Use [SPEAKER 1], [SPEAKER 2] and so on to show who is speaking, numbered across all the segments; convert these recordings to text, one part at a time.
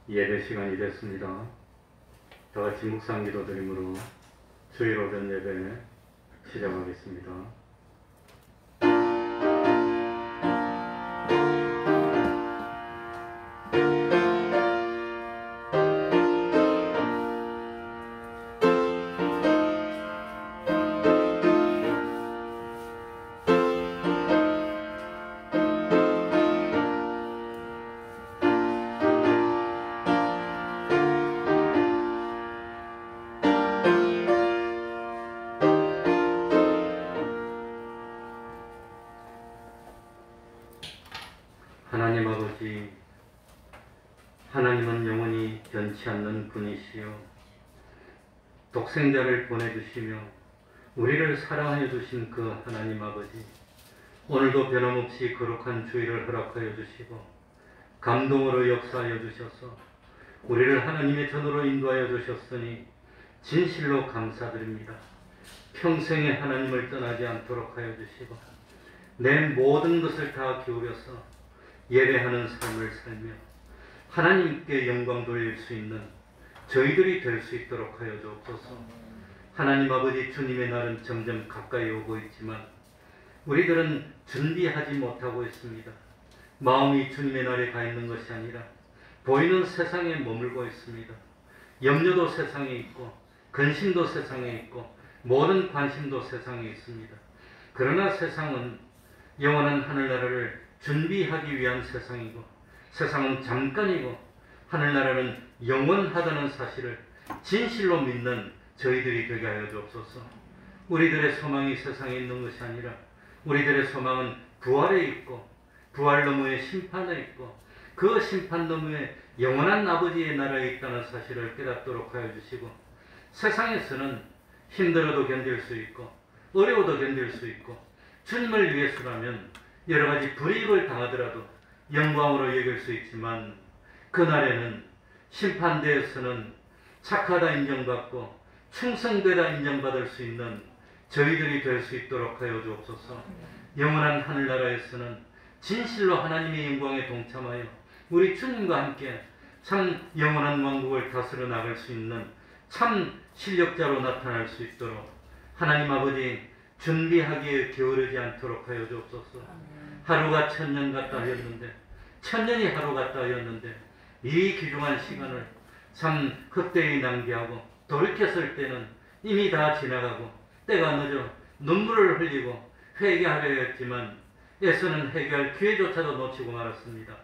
[SPEAKER 1] 예배 시간이 됐습니다. 다 같이 묵상 기도드림으로 주일 오전 예배 시작하겠습니다. 하나님 아버지, 하나님은 영원히 변치 않는 분이시요 독생자를 보내주시며 우리를 사랑하여 주신 그 하나님 아버지, 오늘도 변함없이 거룩한 주일을 허락하여 주시고 감동으로 역사하여 주셔서 우리를 하나님의 전으로 인도하여 주셨으니 진실로 감사드립니다. 평생에 하나님을 떠나지 않도록 하여 주시고 내 모든 것을 다 기울여서 예배하는 삶을 살며 하나님께 영광 돌릴 수 있는 저희들이 될 수 있도록 하여 주옵소서. 하나님 아버지, 주님의 날은 점점 가까이 오고 있지만 우리들은 준비하지 못하고 있습니다. 마음이 주님의 날에 가 있는 것이 아니라 보이는 세상에 머물고 있습니다. 염려도 세상에 있고 근심도 세상에 있고 모든 관심도 세상에 있습니다. 그러나 세상은 영원한 하늘나라를 준비하기 위한 세상이고 세상은 잠깐이고 하늘나라는 영원하다는 사실을 진실로 믿는 저희들이 되게 하여 주옵소서. 우리들의 소망이 세상에 있는 것이 아니라 우리들의 소망은 부활에 있고 부활 너머의 심판에 있고 그 심판 너머에 영원한 아버지의 나라에 있다는 사실을 깨닫도록 하여 주시고 세상에서는 힘들어도 견딜 수 있고 어려워도 견딜 수 있고 주님을 위해서라면 여러 가지 불이익을 당하더라도 영광으로 여길 수 있지만 그날에는 심판대에서는 착하다 인정받고 충성되다 인정받을 수 있는 저희들이 될 수 있도록 하여 주옵소서. 영원한 하늘나라에서는 진실로 하나님의 영광에 동참하여 우리 주님과 함께 참 영원한 왕국을 다스려 나갈 수 있는 참 실력자로 나타날 수 있도록 하나님 아버지 준비하기에 게으르지 않도록 하여 주옵소서. 하루가 천년 같다 하였는데 천년이 하루 같다 하였는데 이 귀중한 시간을 참 헛되이 낭비하고 돌이켰을 때는 이미 다 지나가고 때가 늦어 눈물을 흘리고 회개하려 했지만 애써는 회개할 기회조차도 놓치고 말았습니다.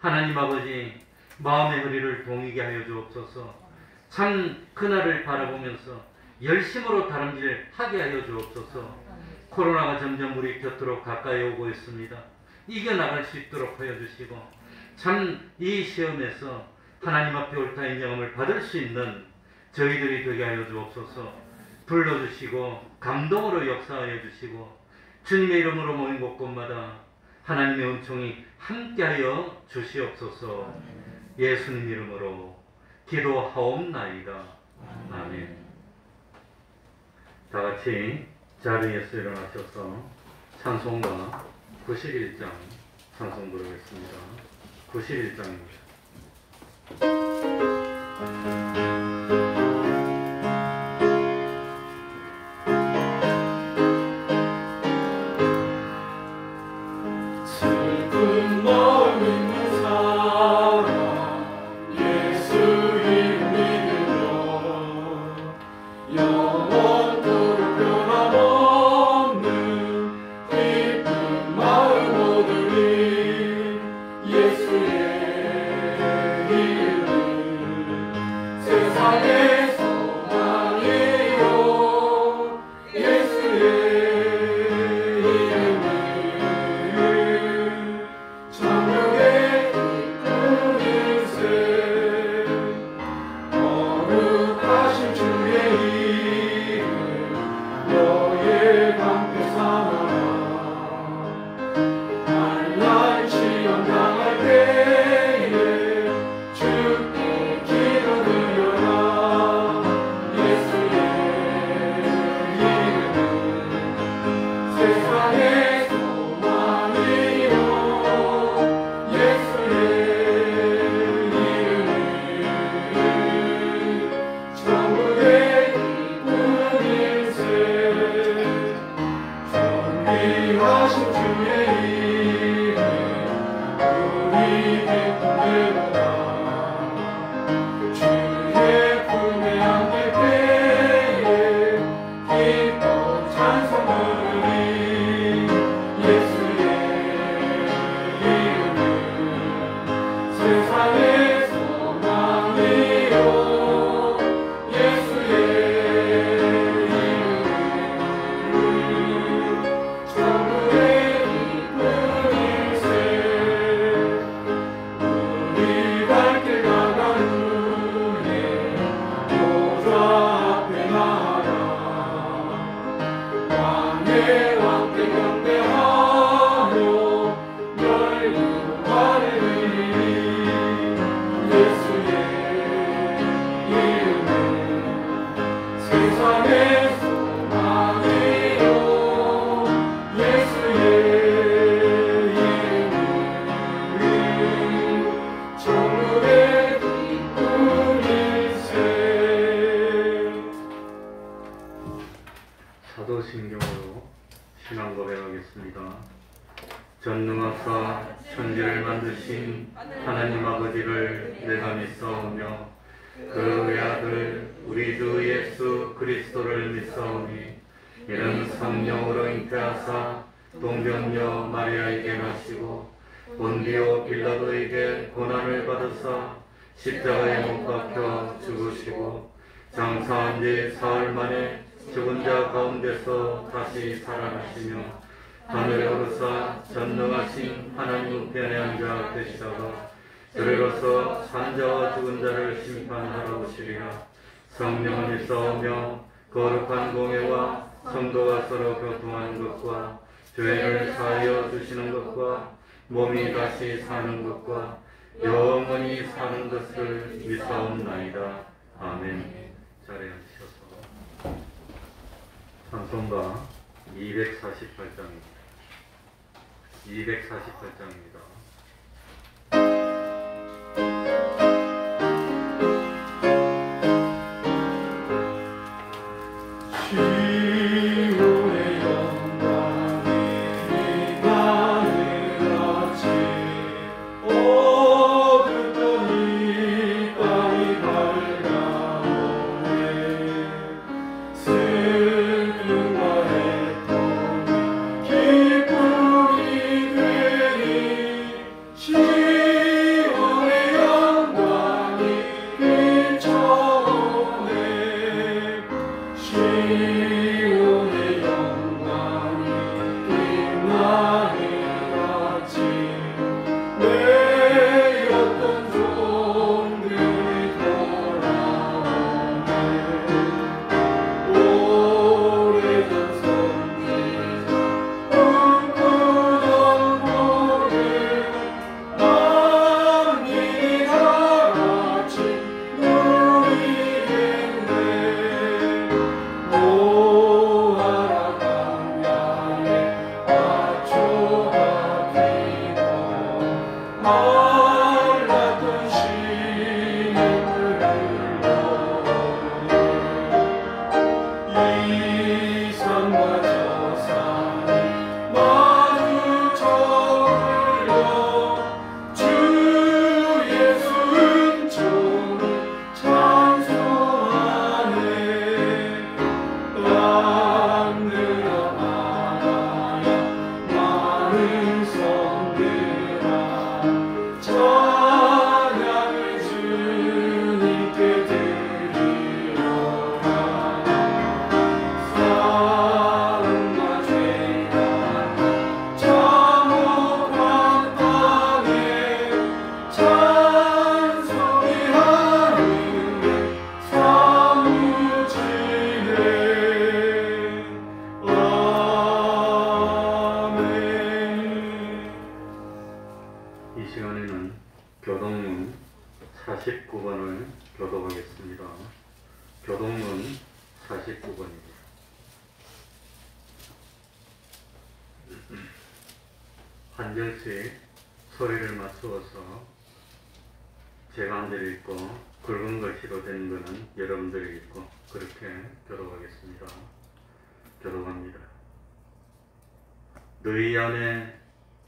[SPEAKER 1] 하나님 아버지, 마음의 허리를 동이게 하여 주옵소서. 참 그날을 바라보면서 열심으로 다름질하게 하여 주옵소서. 코로나가 점점 우리 곁으로 가까이 오고 있습니다. 이겨나갈 수 있도록 하여 주시고 참 이 시험에서 하나님 앞에 옳다 인정함을 받을 수 있는 저희들이 되게 하여 주옵소서. 불러주시고 감동으로 역사하여 주시고 주님의 이름으로 모인 곳곳마다 하나님의 은총이 함께하여 주시옵소서. 예수님 이름으로 기도하옵나이다. 아멘. 다 같이 자리에서 일어나셔서 찬송가 91장 찬송 부르겠습니다. 91장입니다.
[SPEAKER 2] 예수의 이름은
[SPEAKER 1] 사도신경으로 신앙 고백하겠습니다. 전능하사 천지를 만드신 하나님 아버지를 내가 믿사오며 그 외아들 우리 주 예수 그리스도를 믿사오니 이는 성령으로 잉태하사 동정녀 마리아에게 나시고 본디오 빌라도에게 고난을 받으사 십자가에 못 박혀 죽으시고 장사한 지 사흘 만에 죽은 자 가운데서 다시 살아나시며 하늘에 오르사 전능하신 하나님 우편에 앉아 계시다가 그리로서 산자와 죽은 자를 심판하러 오시리라. 성령을 믿사오며 거룩한 공예와 성도가 서로 교통하는 것과 죄를 사하여 주시는 것과 몸이 다시 사는 것과 영원히 사는 것을 믿사옵나이다. 아멘. 자리에 앉으셔서 찬송가 248장입니다. 248장입니다. 이 시간에는 교동문 49번을 교독하겠습니다. 교동문 49번입니다. 한 절씩 소리를 맞추어서 제가 한 절 읽고 굵은 글씨로 된 거는 여러분들이 읽고 그렇게 교독하겠습니다. 교독합니다. 너희 안에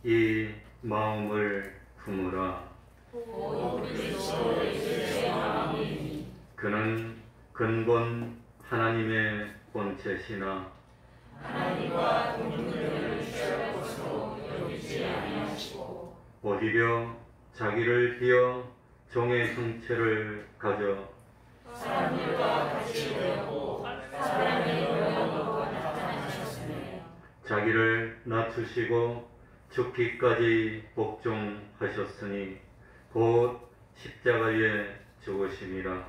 [SPEAKER 1] 이 마음을 품으라.
[SPEAKER 2] 오 그리스도의 주의 마음이니
[SPEAKER 1] 그는 근본 하나님의 본체시나
[SPEAKER 2] 하나님과 동등됨을 취할 것으로 여기지 아니하시고
[SPEAKER 1] 오히려 자기를 비어 종의 형체를 가져
[SPEAKER 2] 사람들과 같이 되었고 사람의 영광으로 나타나셨으며
[SPEAKER 1] 자기를 낮추시고 죽기까지 복종하셨으니 곧 십자가에 죽으심이라.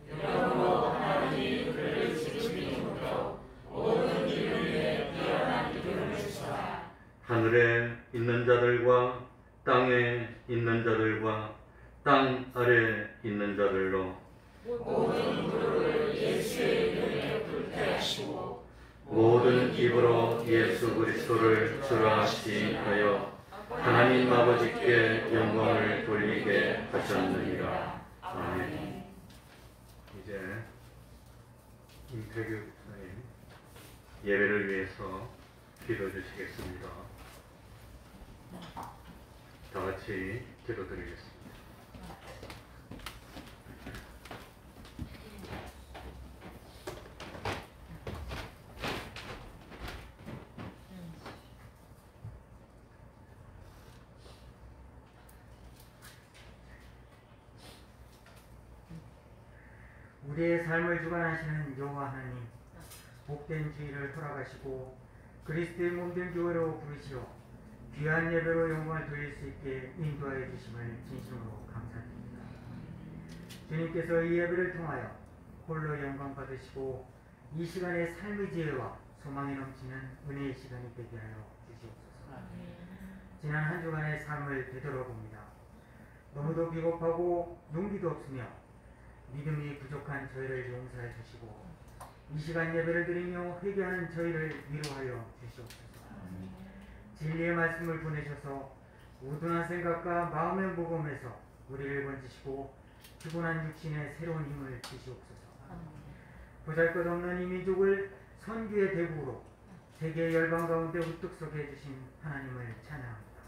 [SPEAKER 2] 이러므로 하나님이 그를 지키심으로 모든 이름에 뛰어난 이름을 주사
[SPEAKER 1] 하늘에 있는 자들과 땅에 있는 자들과 땅 아래 있는 자들로
[SPEAKER 2] 모든 무릎을 예수의 이름에 꿇게 하시고
[SPEAKER 1] 모든 입으로 예수 그리스도를 주라 시인하여 하나님 아버지께 영광을 돌리게 하셨느니라. 아멘. 이제 임태규 목사님 예배를 위해서 기도 주시겠습니다. 다 같이 기도드리겠습니다.
[SPEAKER 3] 우리의 삶을 주관하시는 여호와 하나님, 복된 주의를 허락하시고 그리스도의 몸된 교회로 부르시어 귀한 예배로 영광을 돌릴 수 있게 인도하여 주심을 진심으로 감사드립니다. 주님께서 이 예배를 통하여 홀로 영광 받으시고 이 시간에 삶의 지혜와 소망이 넘치는 은혜의 시간이 되게 하여 주시옵소서. 지난 한 주간의 삶을 되돌아봅니다. 너무도 비겁하고 용기도 없으며 믿음이 부족한 저희를 용서해 주시고 이 시간 예배를 드리며 회개하는 저희를 위로하여 주시옵소서. 진리의 말씀을 보내셔서 우둔한 생각과 마음의 무거움에서 우리를 건지시고 피곤한 육신에 새로운 힘을 주시옵소서. 보잘것없는 이 민족을 선교의 대구로 세계 열방 가운데 우뚝 서게 해주신 하나님을 찬양합니다.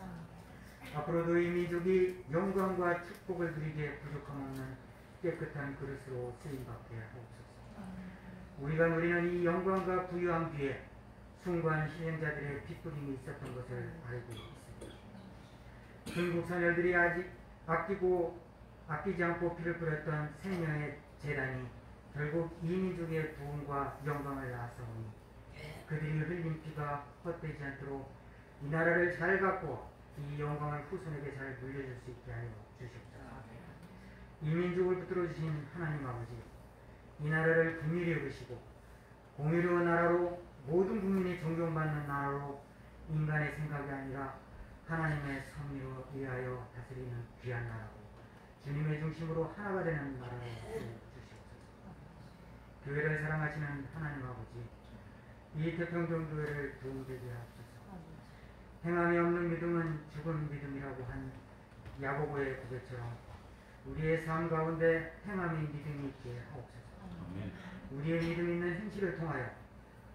[SPEAKER 3] 앞으로도 이 민족이 영광과 축복을 드리기에 부족함 없는 깨끗한 그릇으로 쓰임받게 하옵소서. 우리가 누리는 이 영광과 부유함 뒤에 숭고한 희생자들의 핏부림이 있었던 것을 알고 있습니다. 중국 선열들이 아끼지 않고 피를 뿌렸던 생명의 재단이 결국 이 민족의 부흥과 영광을 낳았사오니 그들이 흘린 피가 헛되지 않도록 이 나라를 잘 갖고 이 영광을 후손에게 잘 물려줄 수 있게 하여 주시옵소서. 이 민족을 붙들어 주신 하나님 아버지, 이 나라를 긍휼히 여기시고 공의로운 나라로 모든 국민이 존경받는 나라로 인간의 생각이 아니라 하나님의 섭리로 위하여 다스리는 귀한 나라고 주님의 중심으로 하나가 되는 나라로 주시옵소서. 교회를 사랑하시는 하나님 아버지, 이 태평종 교회를 도움되게 하옵소서. 행함이 없는 믿음은 죽은 믿음이라고 한 야고보의 고백처럼 우리의 삶 가운데 행함이 믿음이 있게 하옵소서. 우리의 믿음 있는 행실을 통하여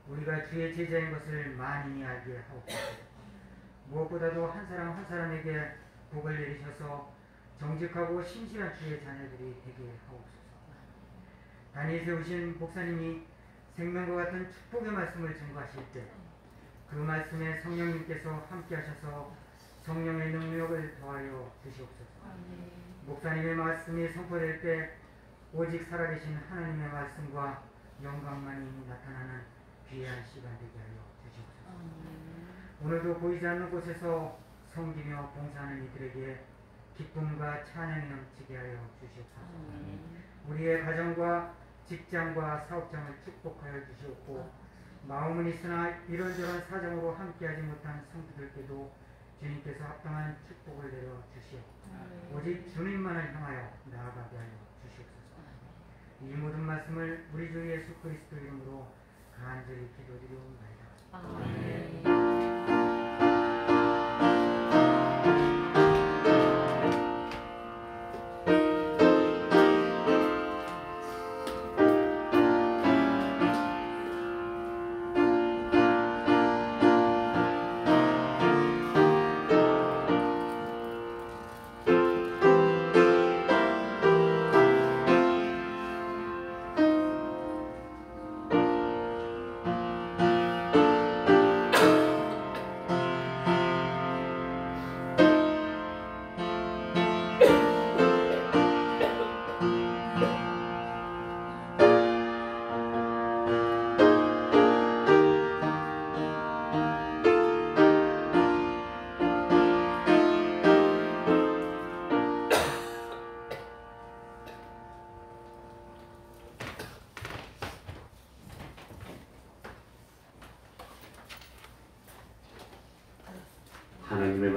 [SPEAKER 3] 우리가 주의 제자인 것을 만인이 알게 하옵소서. 무엇보다도 한 사람 한 사람에게 복을 내리셔서 정직하고 신실한 주의 자녀들이 되게 하옵소서. 단위 세우신 목사님이 생명과 같은 축복의 말씀을 증거하실 때 그 말씀에 성령님께서 함께 하셔서 성령의 능력을 더하여 주시옵소서. 목사님의 말씀이 선포될 때 오직 살아계신 하나님의 말씀과 영광만이 나타나는 귀한 시간 되게 하여 주시옵소서. 오늘도 보이지 않는 곳에서 섬기며 봉사하는 이들에게 기쁨과 찬양이 넘치게 하여 주시옵소서. 우리의 가정과 직장과 사업장을 축복하여 주시옵고 마음은 있으나 이런저런 사정으로 함께하지 못한 성도들께도 주님께서 합당한 축복을 내려 주시오. 오직 주님만을 향하여 나아가게 하여 주시옵소서. 이 모든 말씀을 우리 주 예수 그리스도 이름으로 간절히 기도드리옵나이다. 아멘.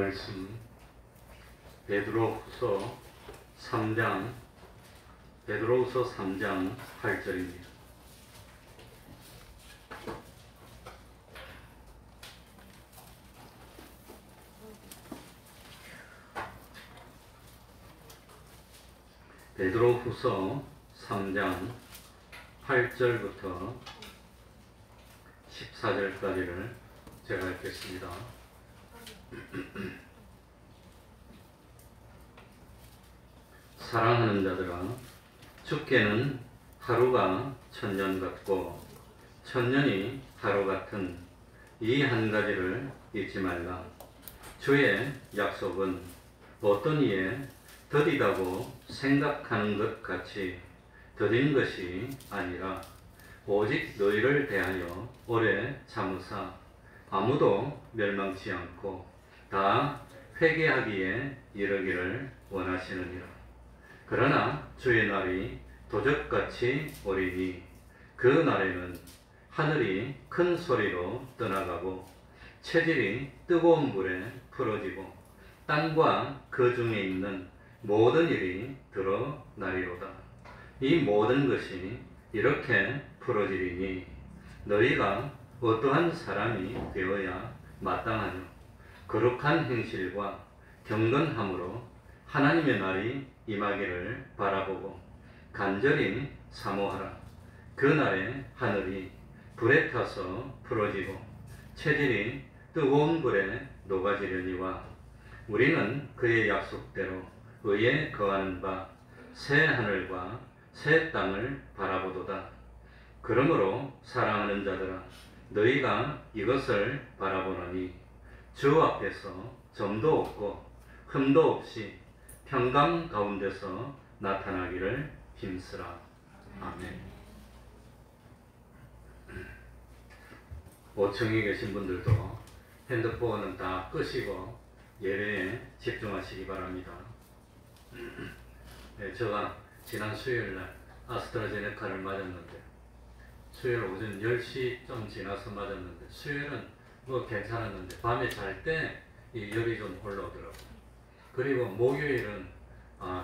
[SPEAKER 1] 말씀 베드로후서 3장 8절입니다. 베드로후서 3장 8절부터 14절까지를 제가 읽겠습니다. 사랑하는 자들아, 주께는 하루가 천년 같고 천년이 하루 같은 이 한 가지를 잊지 말라. 주의 약속은 어떤 이에 더디다고 생각하는 것 같이 더딘 것이 아니라 오직 너희를 대하여 오래 참으사 아무도 멸망치 않고 다 회개하기에 이르기를 원하시느니라. 그러나 주의 날이 도적같이 오리니 그 날에는 하늘이 큰 소리로 떠나가고 체질이 뜨거운 불에 풀어지고 땅과 그 중에 있는 모든 일이 드러나리로다. 이 모든 것이 이렇게 풀어지리니 너희가 어떠한 사람이 되어야 마땅하뇨. 거룩한 행실과 경건함으로 하나님의 날이 임하기를 바라보고 간절히 사모하라. 그 날에 하늘이 불에 타서 풀어지고 체질이 뜨거운 불에 녹아지려니와 우리는 그의 약속대로 의에 거하는 바 새 하늘과 새 땅을 바라보도다. 그러므로 사랑하는 자들아, 너희가 이것을 바라보노니 주 앞에서 점도 없고 흠도 없이 평강 가운데서 나타나기를 힘쓰라. 아멘. 5층에 계신 분들도 핸드폰은 다 끄시고 예배에 집중하시기 바랍니다. 네, 제가 지난 수요일날 아스트라제네카를 맞았는데 수요일 오전 10시 좀 지나서 맞았는데 수요일은 뭐 괜찮았는데 밤에 잘 때 이 열이 좀 올라오더라고요. 그리고 목요일은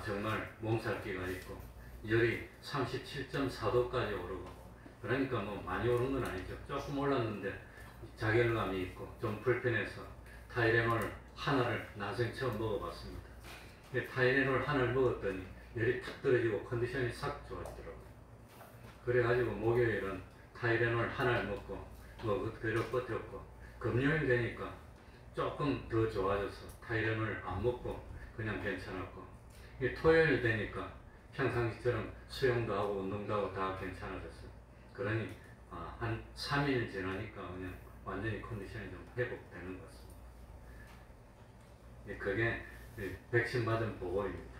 [SPEAKER 1] 정말 몸살기가 있고 열이 37.4도까지 오르고 그러니까 뭐 많이 오른 건 아니죠. 조금 올랐는데 자결감이 있고 좀 불편해서 타이레놀 하나를 나중에 처음 먹어봤습니다. 타이레놀 하나를 먹었더니 열이 탁 떨어지고 컨디션이 싹 좋아지더라고요. 그래가지고 목요일은 타이레놀 하나를 먹고 뭐 그대로 버텼고 금요일 되니까 조금 더 좋아져서 타이레놀 안 먹고 그냥 괜찮았고 토요일 되니까 평상시처럼 수영도 하고 운동도 하고 다 괜찮아졌어요. 그러니 한 3일 지나니까 그냥 완전히 컨디션이 좀 회복되는 것 같습니다. 그게 백신 받은 보고입니다.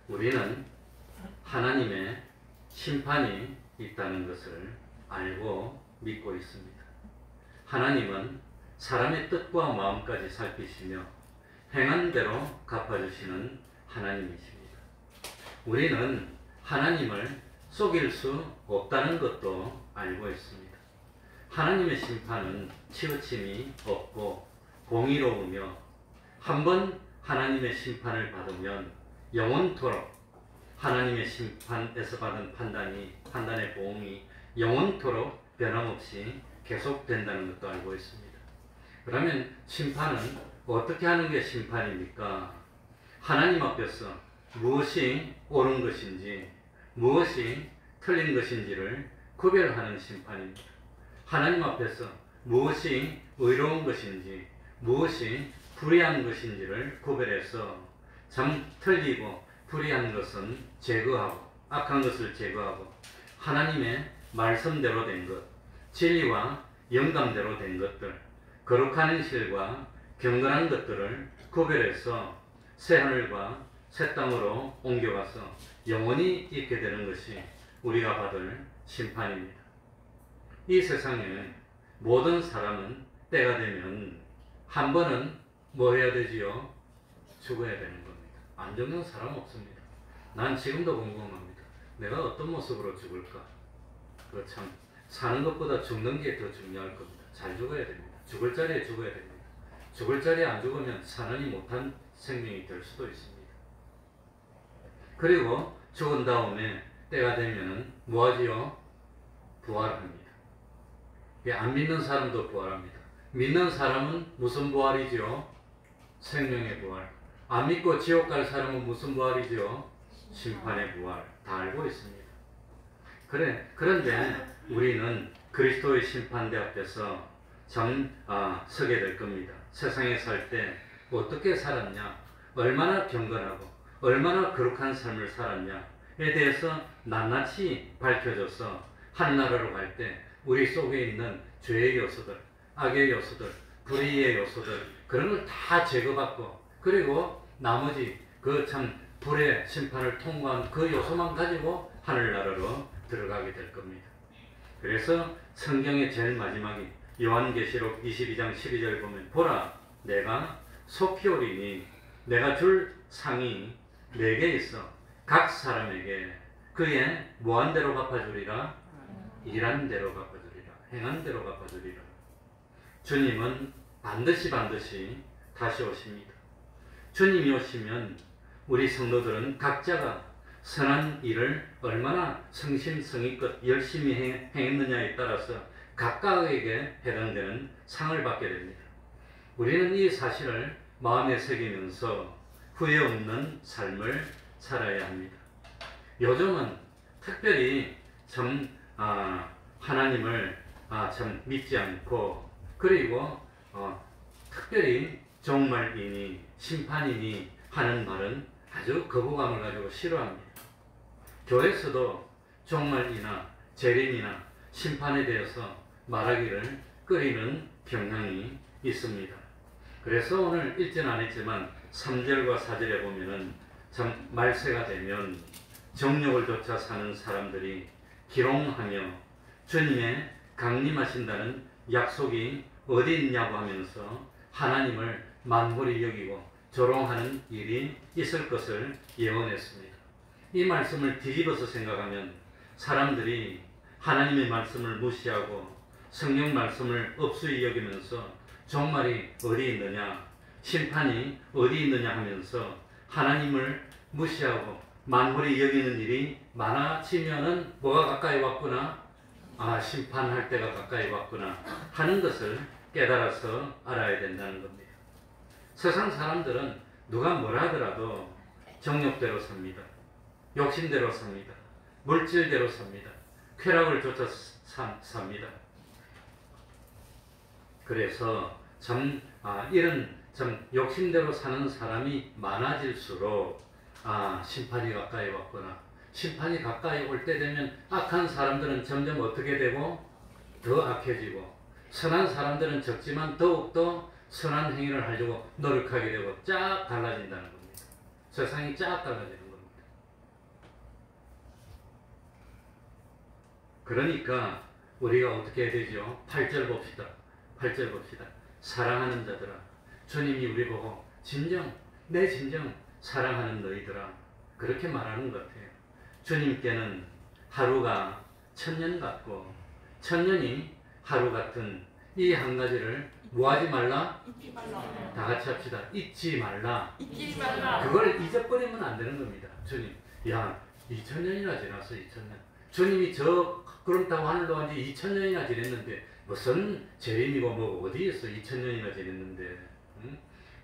[SPEAKER 1] 우리는 하나님의 심판이 있다는 것을 알고 믿고 있습니다. 하나님은 사람의 뜻과 마음까지 살피시며 행한 대로 갚아주시는 하나님이십니다. 우리는 하나님을 속일 수 없다는 것도 알고 있습니다. 하나님의 심판은 치우침이 없고 공의로우며 한번 하나님의 심판을 받으면 영원토록 하나님의 심판에서 받은 판단의 보응이 영원토록 변함없이 계속된다는 것도 알고 있습니다. 그러면 심판은 어떻게 하는 게 심판입니까? 하나님 앞에서 무엇이 옳은 것인지 무엇이 틀린 것인지를 구별하는 심판입니다. 하나님 앞에서 무엇이 의로운 것인지 무엇이 불의한 것인지를 구별해서 틀리고 불의한 것은 제거하고 악한 것을 제거하고 하나님의 말씀대로 된 것, 진리와 영감대로 된 것들, 거룩한 행실과 경건한 것들을 구별해서 새 하늘과 새 땅으로 옮겨가서 영원히 있게 되는 것이 우리가 받을 심판입니다. 이 세상에 모든 사람은 때가 되면 한 번은 뭐 해야 되지요? 죽어야 되는 겁니다. 안 죽는 사람 없습니다. 난 지금도 궁금합니다. 내가 어떤 모습으로 죽을까? 참 사는 것보다 죽는 게 더 중요할 겁니다. 잘 죽어야 됩니다. 죽을 자리에 죽어야 됩니다. 죽을 자리에 안 죽으면 살아나지 못한 생명이 될 수도 있습니다. 그리고 죽은 다음에 때가 되면은 뭐하지요? 부활합니다. 안 믿는 사람도 부활합니다. 믿는 사람은 무슨 부활이지요? 생명의 부활. 안 믿고 지옥 갈 사람은 무슨 부활이지요? 심판의 부활. 다 알고 있습니다. 그런데 우리는 그리스도의 심판대 앞에서 서게 될 겁니다. 세상에 살 때 어떻게 살았냐, 얼마나 경건하고 얼마나 거룩한 삶을 살았냐에 대해서 낱낱이 밝혀져서 하늘나라로 갈 때 우리 속에 있는 죄의 요소들, 악의 요소들, 불의의 요소들, 그런 걸 다 제거받고, 그리고 나머지 그 참 불의 심판을 통과한 그 요소만 가지고 하늘나라로 들어가게 될 겁니다. 그래서 성경의 제일 마지막이 요한계시록 22장 12절 보면, 보라 내가 속히 오리니 내가 줄 상이 내게 있어 각 사람에게 그의 뭐한 대로 갚아주리라, 일한 대로 갚아주리라, 행한 대로 갚아주리라. 주님은 반드시 다시 오십니다. 주님이 오시면 우리 성도들은 각자가 선한 일을 얼마나 성심성의껏 열심히 행했느냐에 따라서 각각에게 해당되는 상을 받게 됩니다. 우리는 이 사실을 마음에 새기면서 후회 없는 삶을 살아야 합니다. 요즘은 특별히 하나님을 참 믿지 않고, 그리고 특별히 종말이니 심판이니 하는 말은 아주 거부감을 가지고 싫어합니다. 교회에서도 종말이나 재림이나 심판에 대해서 말하기를 꺼리는 경향이 있습니다. 그래서 오늘 읽지는 안 했지만 3절과 4절에 보면은 참 말세가 되면 정욕을 좇아 사는 사람들이 기롱하며 주님의 강림하신다는 약속이 어디 있냐고 하면서 하나님을 만홀히 여기고 조롱하는 일이 있을 것을 예언했습니다. 이 말씀을 뒤집어서 생각하면 사람들이 하나님의 말씀을 무시하고 성경 말씀을 업수히 여기면서 종말이 어디 있느냐, 심판이 어디 있느냐 하면서 하나님을 무시하고 만홀히 여기는 일이 많아지면은 뭐가 가까이 왔구나, 심판할 때가 가까이 왔구나 하는 것을 깨달아서 알아야 된다는 겁니다. 세상 사람들은 누가 뭐라 하더라도 정욕대로 삽니다. 욕심대로 삽니다. 물질대로 삽니다. 쾌락을 쫓아 삽니다. 그래서 이런 욕심대로 사는 사람이 많아질수록 심판이 가까이 왔구나. 심판이 가까이 올 때 되면 악한 사람들은 점점 어떻게 되고 더 악해지고, 선한 사람들은 적지만 더욱더 선한 행위를 하려고 노력하게 되고 쫙 달라진다는 겁니다. 세상이 쫙 달라지는 겁니다. 그러니까 우리가 어떻게 해야 되죠? 8절 봅시다. 8절 봅시다. 사랑하는 자들아, 주님이 우리 보고 내 진정 사랑하는 너희들아, 그렇게 말하는 것 같아요. 주님께는 하루가 1000년 같고 1000년이 하루 같은 이 한 가지를 뭐하지 말라?
[SPEAKER 2] 잊지 말라.
[SPEAKER 1] 다 같이 합시다. 잊지 말라.
[SPEAKER 2] 잊지 말라.
[SPEAKER 1] 그걸 잊어버리면 안 되는 겁니다. 주님, 2000년이나 지났어. 2000년. 주님이 그렇다고 하늘로 간 지 2000년이나 지냈는데 무슨 재림이고 뭐고 어디 있어? 2000년이나 지냈는데.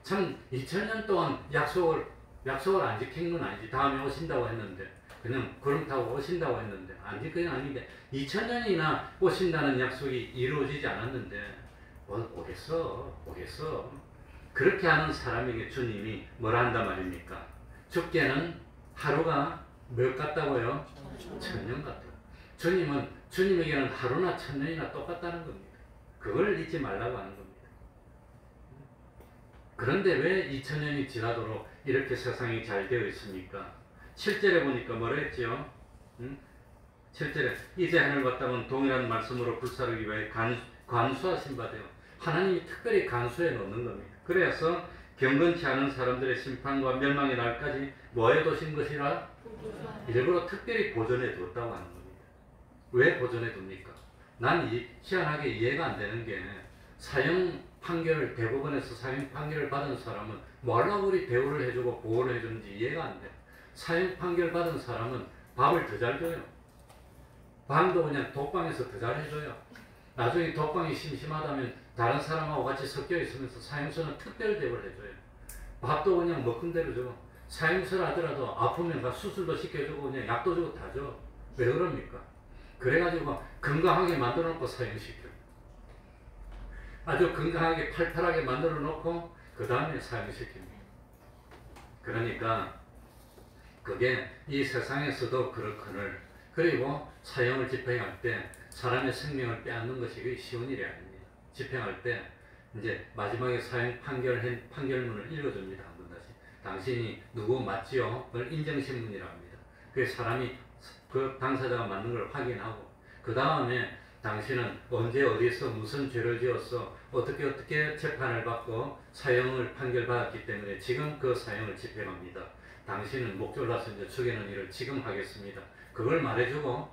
[SPEAKER 1] 참 2000년 동안 약속을 안 지킨 건 아니지. 다음에 오신다고 했는데, 그냥 구름 타고 오신다고 했는데 안 지킨 건 아닌데 2000년이나 오신다는 약속이 이루어지지 않았는데 오겠어. 그렇게 하는 사람에게 주님이 뭐라 한단 말입니까? 죽게는 하루가 몇 같다고요? 1000년 같다. 주님에게는 하루나 1000년이나 똑같다는 겁니다. 그걸 잊지 말라고 하는 겁니다. 그런데 왜 2000년이 지나도록 이렇게 세상이 잘 되어 있습니까? 7절에 보니까 뭐라 했지요? 7절에 이제 하늘과 땅은 동일한 말씀으로 불사르기 위해 관수하신 바 되어, 하나님이 특별히 간수해 놓는 겁니다. 그래서 경건치 않은 사람들의 심판과 멸망의 날까지 뭐해 두신 것이라? 일부러 특별히 보존해 두었다고 하는 겁니다. 왜 보존해 둡니까? 난 희한하게 이해가 안 되는 게 사형 판결을 대법원에서 사형 판결을 받은 사람은 뭐하려고 우리 대우를 해주고 보호를 해주는지 이해가 안 돼. 사형 판결 받은 사람은 밥을 더 잘 줘요. 방도 그냥 독방에서 더 잘 해줘요. 나중에 독방이 심심하다면 다른 사람하고 같이 섞여 있으면서 사형수는 특별 대우를 해줘요. 밥도 그냥 먹은 대로 줘. 사형수를 하더라도 아프면 수술도 시켜주고 그냥 약도 주고 다 줘. 왜 그럽니까? 그래가지고 건강하게 만들어 놓고 사형시켜. 아주 건강하게 팔팔하게 만들어 놓고 그 다음에 사형시킵니다. 그러니까 그게 이 세상에서도 그렇거늘, 그리고 사형을 집행할 때 사람의 생명을 빼앗는 것이 쉬운 일이 아닙니다. 집행할 때 이제 마지막에 사형 판결문을 읽어줍니다. 한 번 다시. 당신이 누구 맞지요? 그걸 인정신문이라고 합니다. 그 사람이 그 당사자가 맞는 걸 확인하고, 그 다음에 당신은 언제 어디서 무슨 죄를 지었어, 어떻게 재판을 받고 사형을 판결받았기 때문에 지금 그 사형을 집행합니다. 당신은 목 졸라서 이제 죽이는 일을 지금 하겠습니다. 그걸 말해주고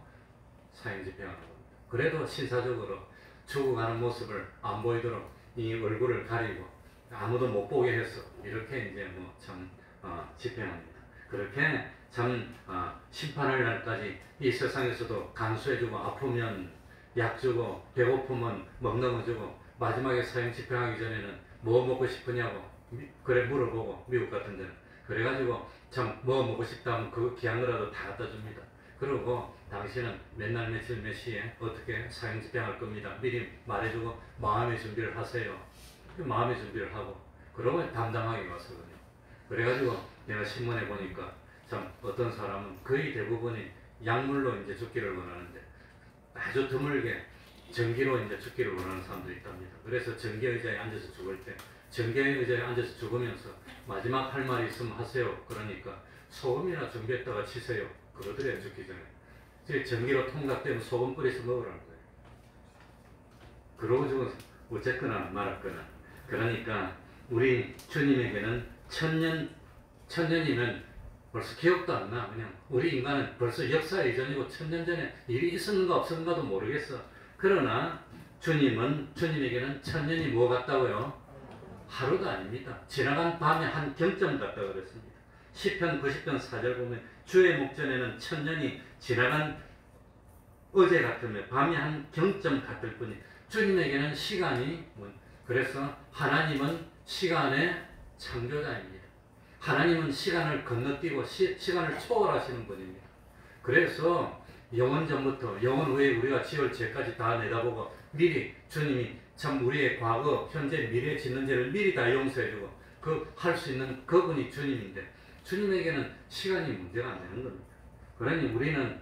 [SPEAKER 1] 사형 집행하는 겁니다. 그래도 신사적으로 죽어가는 모습을 안 보이도록 이 얼굴을 가리고 아무도 못 보게 해서 이렇게 이제 참 집행합니다. 그렇게 참 심판할 날까지 이 세상에서도 간수해주고, 아프면 약 주고, 배고프면 먹는 거 주고, 마지막에 사형 집행하기 전에는 뭐 먹고 싶으냐고 그래 물어보고, 미국 같은 데는 그래가지고 참 뭐 먹고 싶다 하면 그 귀한 거라도 다 갖다 줍니다. 그리고 당신은 몇 날 며칠 몇 시에 어떻게 사형 집행할 겁니다. 미리 말해주고 마음의 준비를 하세요. 마음의 준비를 하고 그러고 담담하게 왔거든요. 그래가지고 내가 신문에 보니까 참 어떤 사람은 거의 대부분이 약물로 이제 죽기를 원하는데 아주 드물게 전기로 이제 죽기를 원하는 사람도 있답니다. 그래서 전기 의자에 앉아서 죽을 때 전기 의자에 앉아서 죽으면서 마지막 할 말이 있으면 하세요. 그러니까 소금이나 준비했다가 치세요. 그러더래요. 죽기 전에. 전기로 통닭되면 소금 뿌려서 먹으라는 거예요. 그러고 죽어서 어쨌거나 말았거나. 그러니까 우리 주님에게는 천년이면 벌써 기억도 안 나. 그냥 우리 인간은 벌써 역사 이전이고 1000년 전에 일이 있었는가 없었는가도 모르겠어. 그러나 주님에게는 1000년이 뭐 같다고요? 하루도 아닙니다. 지나간 밤의 한 경점 같다고 그랬습니다. 시편 90편 4절 보면 주의 목전에는 1000년이 지나간 어제 같으며 밤이 한 경점 같을 뿐이, 주님에게는 시간이 그래서 하나님은 시간의 창조자입니다. 하나님은 시간을 건너뛰고 시간을 초월하시는 분입니다. 그래서 영원 전부터 영원 후에 우리가 지을 죄까지 다 내다보고 미리 주님이 참 우리의 과거, 현재, 미래 짓는 죄를 미리 다 용서해주고 그 할 수 있는 그분이 주님인데, 주님에게는 시간이 문제가 안 되는 겁니다. 그러니 우리는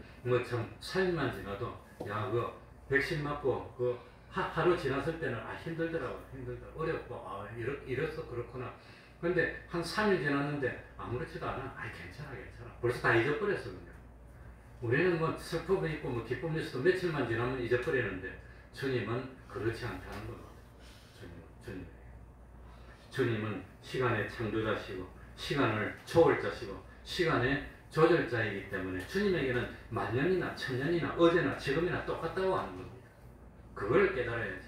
[SPEAKER 1] 참 삶만 지나도 그 백신 맞고 그 하루 지났을 때는 힘들더라고, 어렵고 이래서 그렇구나. 근데 한 3일 지났는데 아무렇지도 않아. 괜찮아. 벌써 다 잊어버렸어. 그냥. 우리는 슬픔이 있고 기쁨이 있어도 며칠만 지나면 잊어버리는데 주님은 그렇지 않다는 겁니다. 주님은 시간의 창조자시고 시간을 초월자시고 시간의 조절자이기 때문에 주님에게는 만년이나 천년이나 어제나 지금이나 똑같다고 하는 겁니다. 그걸 깨달아야지.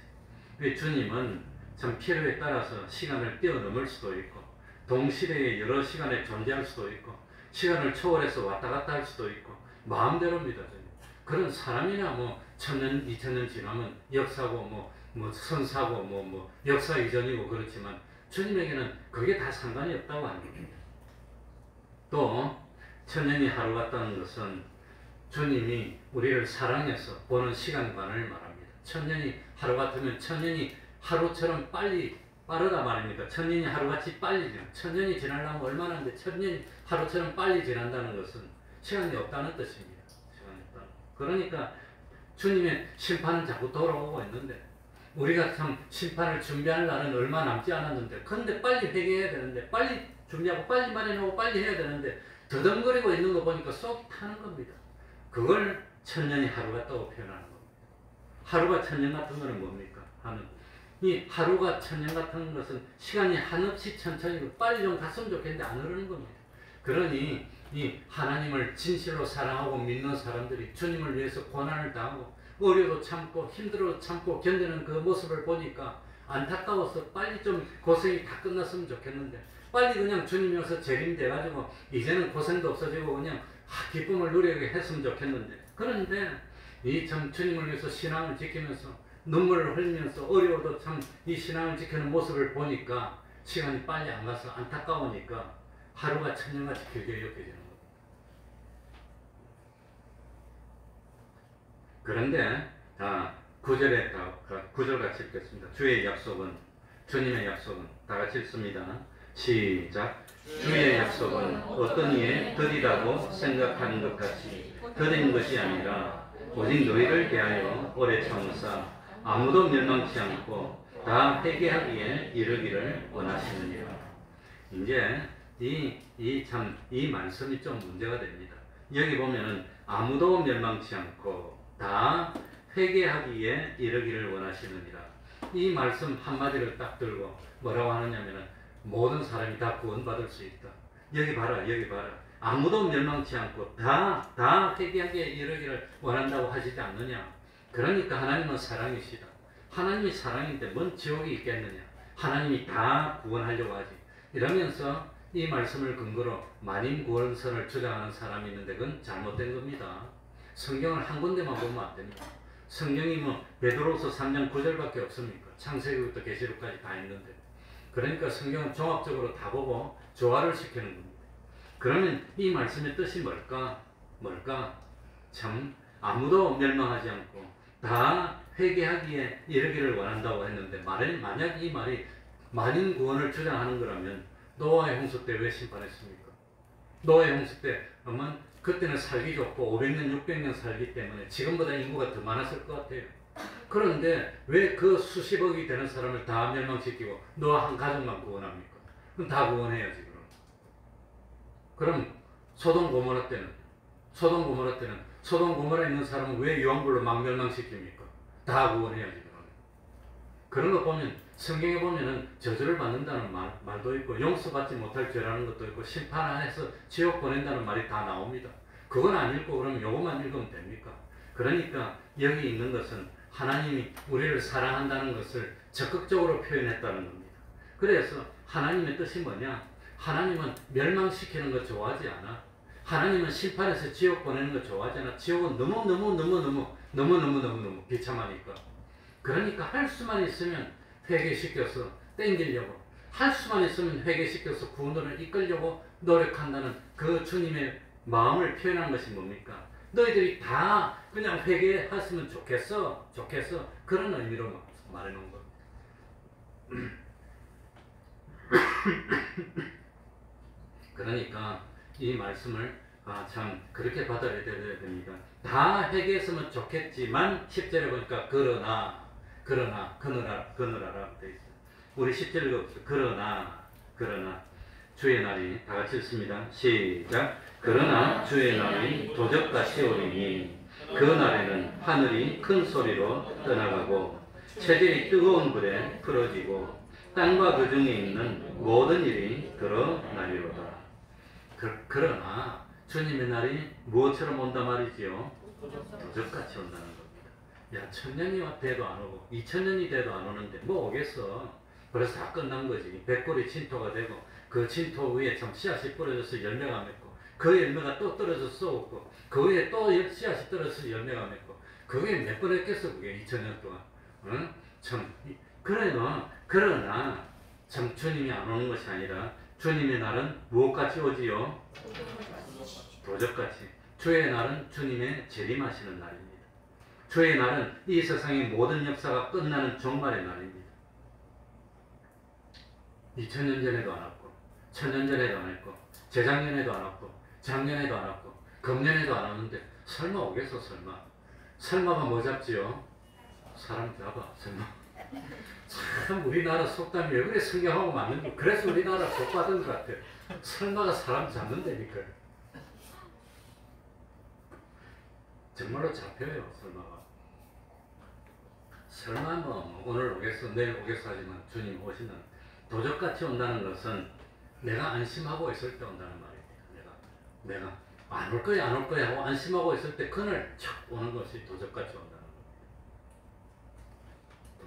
[SPEAKER 1] 주님은 참 필요에 따라서 시간을 뛰어넘을 수도 있고 동시대에 여러 시간에 존재할 수도 있고 시간을 초월해서 왔다 갔다 할 수도 있고 마음대로입니다. 그런 사람이나 1000년, 2000년 지나면 역사고 선사고 역사 이전이고 그렇지만 주님에게는 그게 다 상관이 없다고 하는 겁니다. 또 1000년이 하루 같다는 것은 주님이 우리를 사랑해서 보는 시간관을 말합니다. 1000년이 하루 같으면 1000년이 하루처럼 빠르다 말입니까? 1000년이 하루같이 빨리 지나. 1000년이 지나려면 얼마나 하는데 1000년이 하루처럼 빨리 지난다는 것은 시간이 없다는 뜻입니다. 시간이 없다. 그러니까 주님의 심판은 자꾸 돌아오고 있는데 우리가 참 심판을 준비할 날은 얼마 남지 않았는데, 근데 빨리 회개해야 되는데, 빨리 준비하고 빨리 마련하고 빨리 해야 되는데 더듬거리고 있는 거 보니까 쏙 타는 겁니다. 그걸 1000년이 하루 같다고 표현하는 겁니다. 하루가 1000년 같은 거는 뭡니까? 이 하루가 1000년 같은 것은 시간이 한없이 천천히 빨리 좀 갔으면 좋겠는데 안 흐르는 겁니다. 그러니 이 하나님을 진실로 사랑하고 믿는 사람들이 주님을 위해서 고난을 당하고 어려도 참고 힘들어도 참고 견디는 그 모습을 보니까 안타까워서 빨리 좀 고생이 다 끝났으면 좋겠는데 빨리 그냥 주님이 와서 재림돼가지고 이제는 고생도 없어지고 그냥 기쁨을 누리게 했으면 좋겠는데 그런데 이 참 주님을 위해서 신앙을 지키면서 눈물을 흘리면서 어려워도 참 이 신앙을 지키는 모습을 보니까 시간이 빨리 안 가서 안타까우니까 하루가 천년같이 길게 여겨지는 겁니다. 그런데 9절 같이 읽겠습니다. 주의 약속은 주님의 약속은 다 같이 읽습니다. 시작. 주의 약속은 어떤 이에 드리라고 생각하는 것 같이 드린 것이 아니라 오직 너희를 대하여 오래 참으사 아무도 멸망치 않고 다 회개하기에 이르기를 원하시느니라. 이제 이 말씀이 좀 문제가 됩니다. 여기 보면은 아무도 멸망치 않고 다 회개하기에 이르기를 원하시느니라. 이 말씀 한마디를 딱 들고 뭐라고 하느냐면은 모든 사람이 다 구원받을 수 있다. 여기 봐라. 아무도 멸망치 않고 다 회개하기에 이르기를 원한다고 하시지 않느냐. 그러니까 하나님은 사랑이시다. 하나님이 사랑인데 뭔 지옥이 있겠느냐. 하나님이 다 구원하려고 하지. 이러면서 이 말씀을 근거로 만인구원선을 주장하는 사람이 있는데 그건 잘못된 겁니다. 성경을 한 군데만 보면 안 됩니다. 성경이 뭐 베드로서 3장 9절밖에 없습니까? 창세기부터 계시록까지 다 있는데. 그러니까 성경은 종합적으로 다 보고 조화를 시키는 겁니다. 그러면 이 말씀의 뜻이 뭘까? 참 아무도 멸망하지 않고 다 회개하기에 이르기를 원한다고 했는데 만약 이 말이 만인 구원을 주장하는 거라면 노아의 홍수 때 왜 심판했습니까? 노아의 홍수 때 그때는 살기 좋고 500년 600년 살기 때문에 지금보다 인구가 더 많았을 것 같아요. 그런데 왜 그 수십억이 되는 사람을 다 멸망시키고 노아 한 가족만 구원합니까? 그럼 다 구원해야지. 그럼 소돔 고모라 때는 소돔 고모라에 있는 사람은 왜 유황불로 막 멸망시킵니까? 다 구원해야지. 그런 거 보면 성경에 보면은 저주를 받는다는 말도 있고 용서받지 못할 죄라는 것도 있고 심판 안에서 지옥 보낸다는 말이 다 나옵니다. 그건 안 읽고 그러면 요것만 읽으면 됩니까? 그러니까 여기 있는 것은 하나님이 우리를 사랑한다는 것을 적극적으로 표현했다는 겁니다. 그래서 하나님의 뜻이 뭐냐? 하나님은 멸망시키는 거 좋아하지 않아. 하나님은 심판해서 지옥 보내는 거 좋아하지 않아. 지옥은 너무 비참하니까. 그러니까 할 수만 있으면 회개시켜서 땡기려고, 할 수만 있으면 회개시켜서 구원을 이끌려고 노력한다는 그 주님의 마음을 표현한 것이 뭡니까? 너희들이 다 그냥 회개했으면 좋겠어. 그런 의미로 말해놓은 겁니다. 그러니까 이 말씀을 참 그렇게 받아야 됩니다. 다 회개했으면 좋겠지만 10절에 보니까 그러나 그러나라 되어 있어요. 우리 10절에 없어요. 그러나 주의 날이 다 같이 읽습니다. 시작. 그러나 주의 날이 도적같이 오리니 그 날에는 하늘이 큰 소리로 떠나가고 체질이 뜨거운 불에 풀어지고 땅과 그 중에 있는 모든 일이 드러나리로다. 그러나 주님의 날이 무엇처럼 온다 말이지요? 도적같이 온다는 겁니다. 야, 1000년이 돼도 안 오고 2000년이 돼도 안 오는데 뭐 오겠어. 그래서 다 끝난 거지. 백골이 진토가 되고 그 진토 위에 참 씨앗이 뿌려져서 열매가 맺고 그 열매가 또 떨어져서 없고 그 위에 또 씨앗이 떨어져서 열매가 맺고 그게 몇 번 했겠어. 그게 2000년 동안. 응? 참 그러나 참 주님이 안 오는 것이 아니라 주님의 날은 무엇같이 오지요? 도적같이. 주의 날은 주님의 재림하시는 날입니다. 주의 날은 이 세상의 모든 역사가 끝나는 종말의 날입니다. 2000년 전에도 안 왔고 1000년 전에도 안 했고 재작년에도 안 왔고 작년에도 안 왔고 금년에도 안 왔는데 설마 오겠어? 설마가 뭐 잡지요? 사람 잡아. 참 우리나라 속담이 왜 그래 성경하고 맞는 거. 그래서 우리나라 복 받은 것 같아요. 설마가 사람 잡는다니까요. 정말로 잡혀요. 설마 뭐 오늘 오겠어 내일 오겠어 하지만 주님 오시는 도적같이 온다는 것은 내가 안심하고 있을 때 온다는 말입니다. 내가 안 올 거야 하고 안심하고 있을 때 그날 촥 오는 것이 도적같이 온다는 겁니다.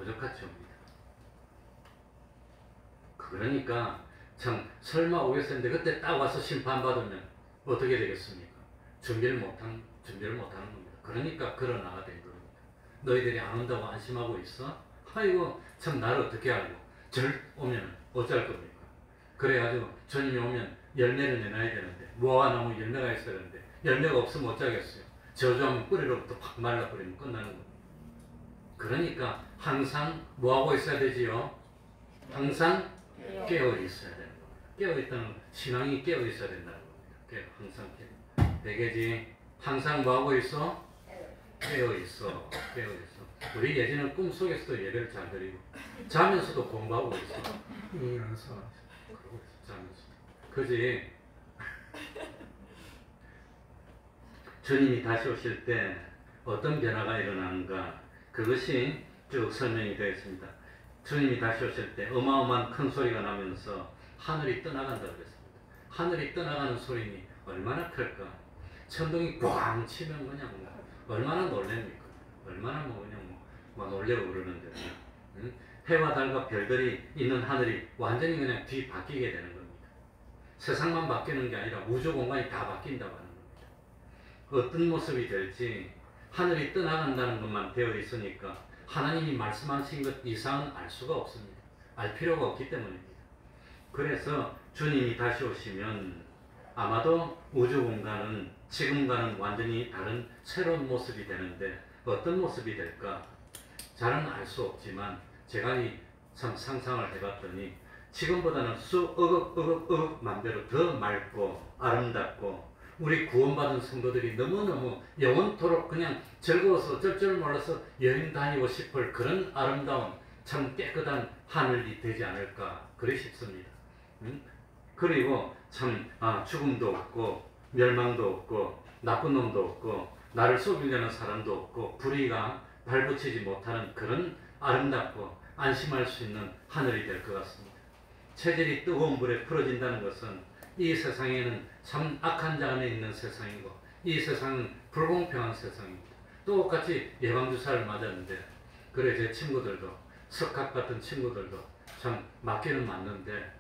[SPEAKER 1] 부족같이 옵니다. 그러니까 참 설마 오겠을 텐데 그때 딱 와서 심판받으면 어떻게 되겠습니까? 준비를 못하는 겁니다. 그러니까 걸어나가 된 겁니다. 너희들이 안 온다고 안심하고 있어? 아이고 참 나를 어떻게 알고 절 오면 어쩔 겁니까? 그래가지고 주님이 오면 열매를 내놔야 되는데 무화과 나무 열매가 있어야 되는데 열매가 없으면 어쩌겠어요? 저주하면 뿌리로부터 팍 말라버리면 끝나는 겁니다. 그러니까 항상 뭐하고 있어야 되지요? 항상 깨어 있어야 되는 겁니다. 깨어 있다는 건 신앙이 깨어 있어야 된다는 겁니다. 항상 깨어. 되겠지? 항상 뭐하고 있어? 깨어 있어. 깨어 있어. 우리 예전에 꿈속에서도 예배를 잘 드리고 자면서도 공부하고 있어. 이러면서 그러고 있어. 자면서. 그지? 주님이 다시 오실 때 어떤 변화가 일어나는가? 그것이 쭉 설명이 되어 있습니다. 주님이 다시 오실 때 어마어마한 큰 소리가 나면서 하늘이 떠나간다고 그랬습니다. 하늘이 떠나가는 소리니 얼마나 클까? 천둥이 꽝 치면 그냥 얼마나 놀랍니까? 얼마나 그냥 놀래고 그러는데 응? 해와 달과 별들이 있는 하늘이 완전히 그냥 뒤바뀌게 되는 겁니다. 세상만 바뀌는 게 아니라 우주 공간이 다 바뀐다고 하는 겁니다. 어떤 모습이 될지 하늘이 떠나간다는 것만 되어 있으니까 하나님이 말씀하신 것 이상은 알 수가 없습니다. 알 필요가 없기 때문입니다. 그래서 주님이 다시 오시면 아마도 우주 공간은 지금과는 완전히 다른 새로운 모습이 되는데 어떤 모습이 될까? 잘은 알 수 없지만 제가 참 상상을 해봤더니 지금보다는 수억억 만배로 더 맑고 아름답고 우리 구원받은 성도들이 너무너무 영원토록 그냥 즐거워서 쩔쩔 몰라서 여행 다니고 싶을 그런 아름다운 참 깨끗한 하늘이 되지 않을까 그리 싶습니다. 그리고 참 죽음도 없고 멸망도 없고 나쁜 놈도 없고 나를 속이려는 사람도 없고 불의가 발붙이지 못하는 그런 아름답고 안심할 수 있는 하늘이 될 것 같습니다. 체질이 뜨거운 물에 풀어진다는 것은 이 세상에는 참 악한 자가 있는 세상이고 이 세상은 불공평한 세상입니다. 똑같이 예방주사를 맞았는데 그래 제 친구들도 석학 같은 친구들도 참 맞기는 맞는데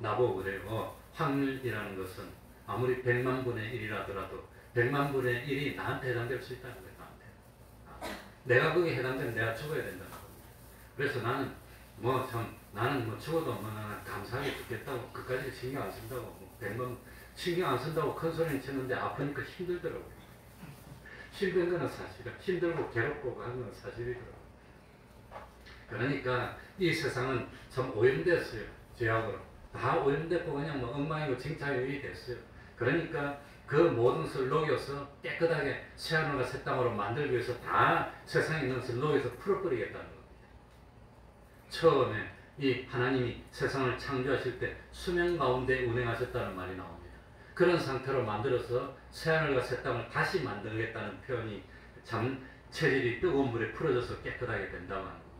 [SPEAKER 1] 나보고 그래요. 확률이라는 것은 아무리 100만 분의 1이라더라도 100만 분의 1이 나한테 해당될 수 있다는 거예요. 나한테. 내가 거기에 해당되면 내가 죽어야 된다는 겁니다. 그래서 나는 죽어도 나는 감사하게 죽겠다고 그까지 신경 안 쓴다고 100만 신경 안 쓴다고 큰 소리는 치는데 아프니까 힘들더라고요. 힘든 거는 사실은 힘들고 괴롭고 하는 건 사실이더라고요. 그러니까 이 세상은 참 오염됐어요. 죄악으로 다 오염됐고 그냥 엉망이고 징차유이 됐어요. 그러니까 그 모든 것을 녹여서 깨끗하게 새하늘과 새 땅으로 만들기 위해서 다 세상에 있는 것을 녹여서 풀어버리겠다는 겁니다. 처음에 이 하나님이 세상을 창조하실 때 수면 가운데 운행하셨다는 말이 나옵니다. 그런 상태로 만들어서 새하늘과 새 땅을 다시 만들겠다는 표현이 참 체질이 뜨거운 물에 풀어져서 깨끗하게 된다고 하는 겁니다.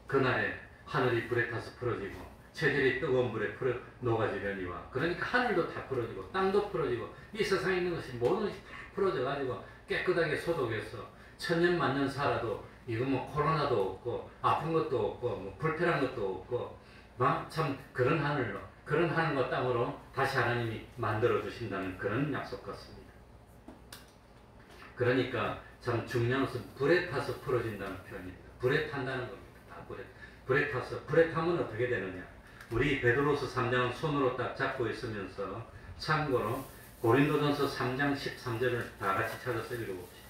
[SPEAKER 1] 그날에 하늘이 불에 타서 풀어지고 체질이 뜨거운 물에 녹아지려니와 그러니까 하늘도 다 풀어지고 땅도 풀어지고 이 세상에 있는 것이 모든 것이 다 풀어져 가지고 깨끗하게 소독해서 천년 만년 살아도 이거 코로나도 없고 아픈 것도 없고 불편한 것도 없고 참 그런 하늘로 그런 하늘과 땅으로 다시 하나님이 만들어 주신다는 그런 약속 같습니다. 그러니까 참 중요한 것은 불에 타서 풀어진다는 표현입니다. 불에 탄다는 겁니다. 다 불에 타서 불에 타면 어떻게 되느냐? 우리 베드로서 3장은 손으로 딱 잡고 있으면서 참고로 고린도전서 3장 13절을 다 같이 찾아서 읽어봅시다.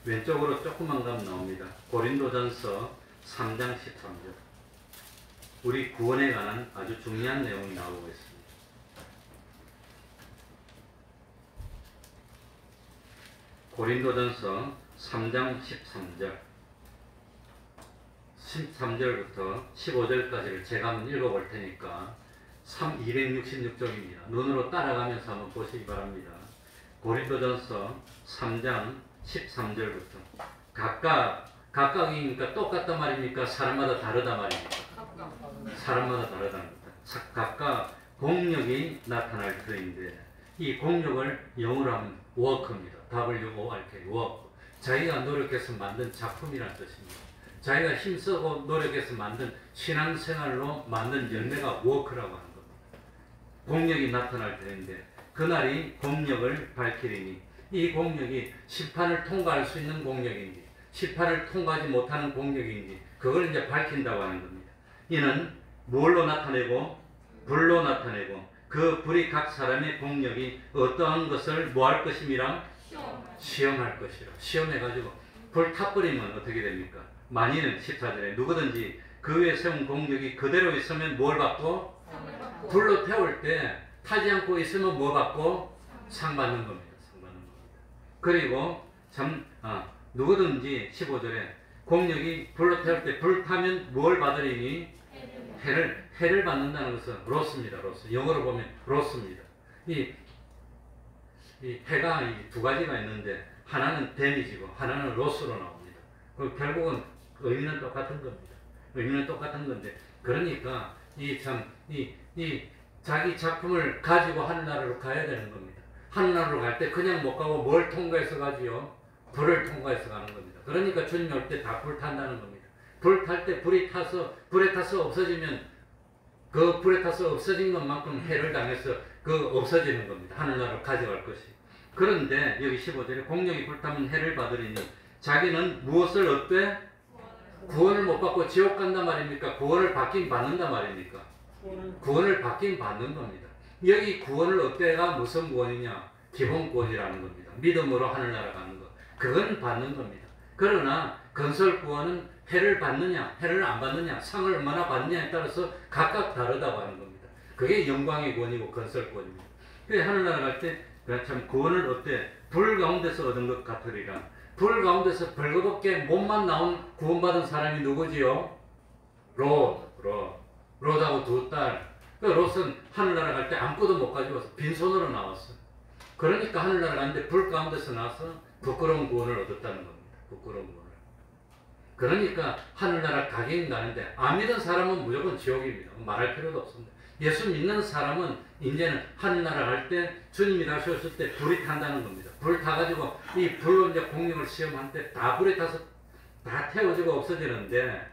[SPEAKER 1] 왼쪽으로 조금만 가면 나옵니다. 고린도전서 3장 13절. 우리 구원에 관한 아주 중요한 내용이 나오고 있습니다. 고린도전서 3장 13절 13절부터 15절까지를 제가 한번 읽어볼 테니까 266쪽입니다. 눈으로 따라가면서 한번 보시기 바랍니다. 고린도전서 3장 13절부터 각각이니까 똑같단 말입니까? 사람마다 다르단 말입니까? 사람마다 다르답니다. 각각 공력이 나타날 터인데 이 공력을 영어로 하면 work입니다. WORK, work. 자기가 노력해서 만든 작품이라는 뜻입니다. 자기가 힘쓰고 노력해서 만든 신앙생활로 만든 열매가 워크라고 하는 겁니다. 공력이 나타날 때인데 그날이 공력을 밝히리니 이 공력이 심판을 통과할 수 있는 공력인지 심판을 통과하지 못하는 공력인지 그걸 이제 밝힌다고 하는 겁니다. 이는 뭘로 나타내고 불로 나타내고 그 불이 각 사람의 공력이 어떠한 것을 뭐 할 것임이라 시험할 것이라. 시험해가지고 불 타버리면 어떻게 됩니까? 만일은 14절에 누구든지 그 위에 세운 공력이 그대로 있으면 뭘 받고? 불로 태울 때 타지 않고 있으면 뭐 받고? 상 받는 겁니다. 상 받는 겁니다. 그리고 누구든지 15절에 공력이 불로 태울 때 불 타면 뭘 받으리니? 해를 받는다는 것은 로스입니다. 로스. 영어로 보면 로스입니다. 이 해가 두 가지가 있는데 하나는 데미지고 하나는 로스로 나옵니다. 결국은 의미는 똑같은 겁니다. 의미는 똑같은 건데 그러니까 이 자기 작품을 가지고 하늘나라로 가야 되는 겁니다. 하늘나라로 갈 때 그냥 못 가고 뭘 통과해서 가지요? 불을 통과해서 가는 겁니다. 그러니까 주님 올 때 다 불 탄다는 겁니다. 불 탈 때 불에 타서 없어지면 그 불에 타서 없어진 것만큼 해를 당해서 그 없어지는 겁니다. 하늘나라로 가져갈 것이. 그런데 여기 15절에 공력이 불타면 해를 받으리니 자기는 무엇을 얻되? 구원을 못 받고 지옥 간단 말입니까? 구원을 받긴 받는단 말입니까? 구원을 받긴 받는 겁니다. 여기 구원을 얻대가 무슨 구원이냐? 기본 구원이라는 겁니다. 믿음으로 하늘나라 가는 것. 그건 받는 겁니다. 그러나 건설 구원은 해를 받느냐, 해를 안 받느냐, 상을 얼마나 받느냐에 따라서 각각 다르다고 하는 겁니다. 그게 영광의 구원이고 건설 구원입니다. 그래서 하늘나라 갈 때 참 구원을 얻되 불 가운데서 얻은 것 같으리라. 불 가운데서 벌거벗게 몸만 나온 구원받은 사람이 누구지요? 롯하고 두 딸. 롯은 하늘나라 갈 때 아무것도 못 가지고 와서 빈손으로 나왔어. 그러니까 하늘나라 갔는데 불 가운데서 나서 부끄러운 구원을 얻었다는 겁니다. 부끄러운 구원을. 그러니까 하늘나라 가긴 가는데 안 믿은 사람은 무조건 지옥입니다. 말할 필요도 없습니다. 예수 믿는 사람은 이제는 하늘나라 갈 때 주님이 다시 오실 때 불이 탄다는 겁니다. 불 타가지고 이 불로 이제 공력을 시험할 때 다 불에 타서 다 태워지고 없어지는데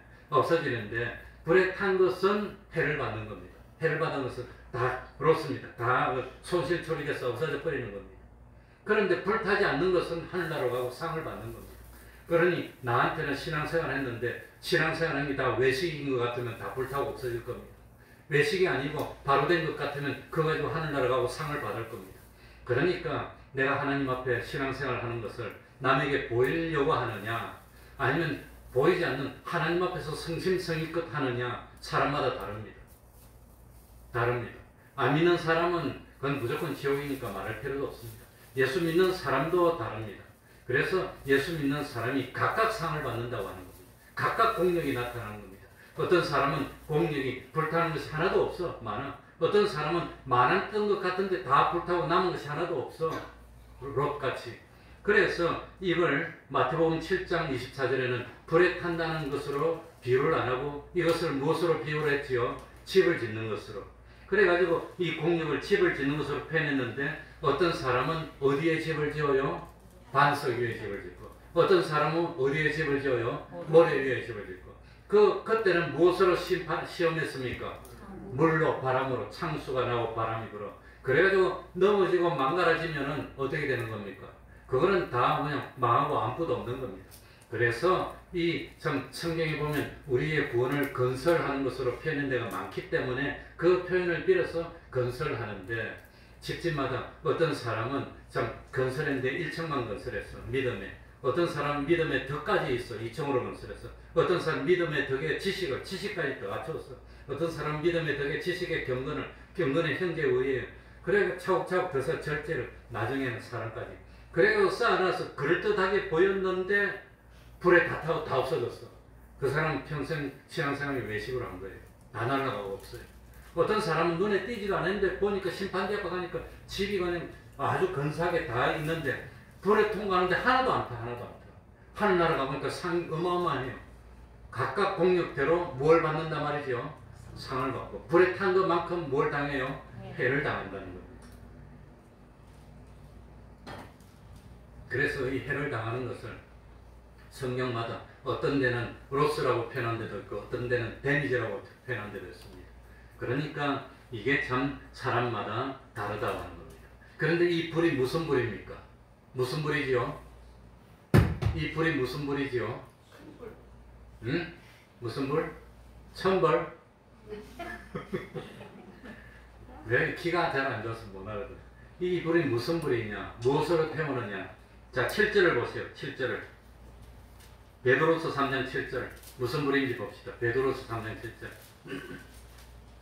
[SPEAKER 1] 불에 탄 것은 해를 받는 겁니다. 해를 받은 것은 다 그렇습니다. 다 손실초리돼서 없어져 버리는 겁니다. 그런데 불 타지 않는 것은 하늘나라로 가고 상을 받는 겁니다. 그러니 나한테는 신앙생활 했는데 신앙생활 한게 다 외식인 것 같으면 다 불타고 없어질 겁니다. 외식이 아니고 바로 된 것 같으면 그거 가지고 하늘나라 가고 상을 받을 겁니다. 그러니까 내가 하나님 앞에 신앙생활 하는 것을 남에게 보이려고 하느냐 아니면 보이지 않는 하나님 앞에서 성심성의껏 하느냐 사람마다 다릅니다. 안 믿는 사람은 그건 무조건 지옥이니까 말할 필요도 없습니다. 예수 믿는 사람도 다릅니다. 그래서 예수 믿는 사람이 각각 상을 받는다고 하는 겁니다. 각각 공력이 나타나는 겁니다. 어떤 사람은 공력이 불타는 것이 하나도 없어. 많아. 어떤 사람은 많았던 것 같은데 다 불타고 남은 것이 하나도 없어. 롯같이. 그래서 이걸 마태복음 7장 24절에는 불에 탄다는 것으로 비유를 안 하고 이것을 무엇으로 비유를 했지요? 집을 짓는 것으로. 그래가지고 이 공력을 집을 짓는 것으로 표현했는데 어떤 사람은 어디에 집을 지어요? 반석 위에 집을 짓고 어떤 사람은 어디에 집을 지어요? 모래 위에 집을 짓고 그때는 무엇으로 시험했습니까? 물로 바람으로 창수가 나고 바람이 불어 그래가지고 넘어지고 망가라지면은 어떻게 되는 겁니까? 그거는 다 그냥 망하고 아무것도 없는 겁니다. 그래서 이 참 성경에 보면 우리의 구원을 건설하는 것으로 표현한 데가 많기 때문에 그 표현을 빌어서 건설하는데 집집마다 어떤 사람은 참 건설했는데 1층만 건설했어. 믿음에. 어떤 사람은 믿음의 덕까지 있어. 2층으로 건설했어. 어떤 사람은 믿음의 덕에 지식까지 더 갖췄어. 어떤 사람은 믿음의 덕에 지식의 경건의 형제에 의해 그래가 차곡차곡 더서 절제를 나중에는 사랑까지. 그래가 쌓아놔서 그럴듯하게 보였는데 불에 다 타고 다 없어졌어. 그 사람은 평생 신앙생활이 외식으로 한 거예요. 다 날아가고 없어요. 어떤 사람은 눈에 띄지도 않았는데 보니까 심판대 앞에 가니까 집이 그냥 아주 근사하게 다 있는데 불에 통과하는데 하나도 안 타. 하늘나라 가보니까 상이 어마어마해요. 각각 공력대로 뭘 받는단 말이죠? 상을 받고 불에 탄 것만큼 뭘 당해요? 해를 당한다는 겁니다. 그래서 이 해를 당하는 것을 성경마다 어떤 데는 로스라고 표현한 데도 있고 어떤 데는 데미지라고 표현한 데도 있습니다. 그러니까 이게 참 사람마다 다르다고 하는 겁니다. 그런데 이 불이 무슨 불입니까? 무슨 불이지요? 이 불이 무슨 불이지요? 응? 무슨 불? 천벌? 왜 키가 잘 안 좋아서 못 알아들어. 이 불이 무슨 불이냐? 무엇으로 태우느냐? 자, 7절을 보세요. 7절을. 베드로서 3장 7절. 무슨 불인지 봅시다. 베드로서 3장 7절.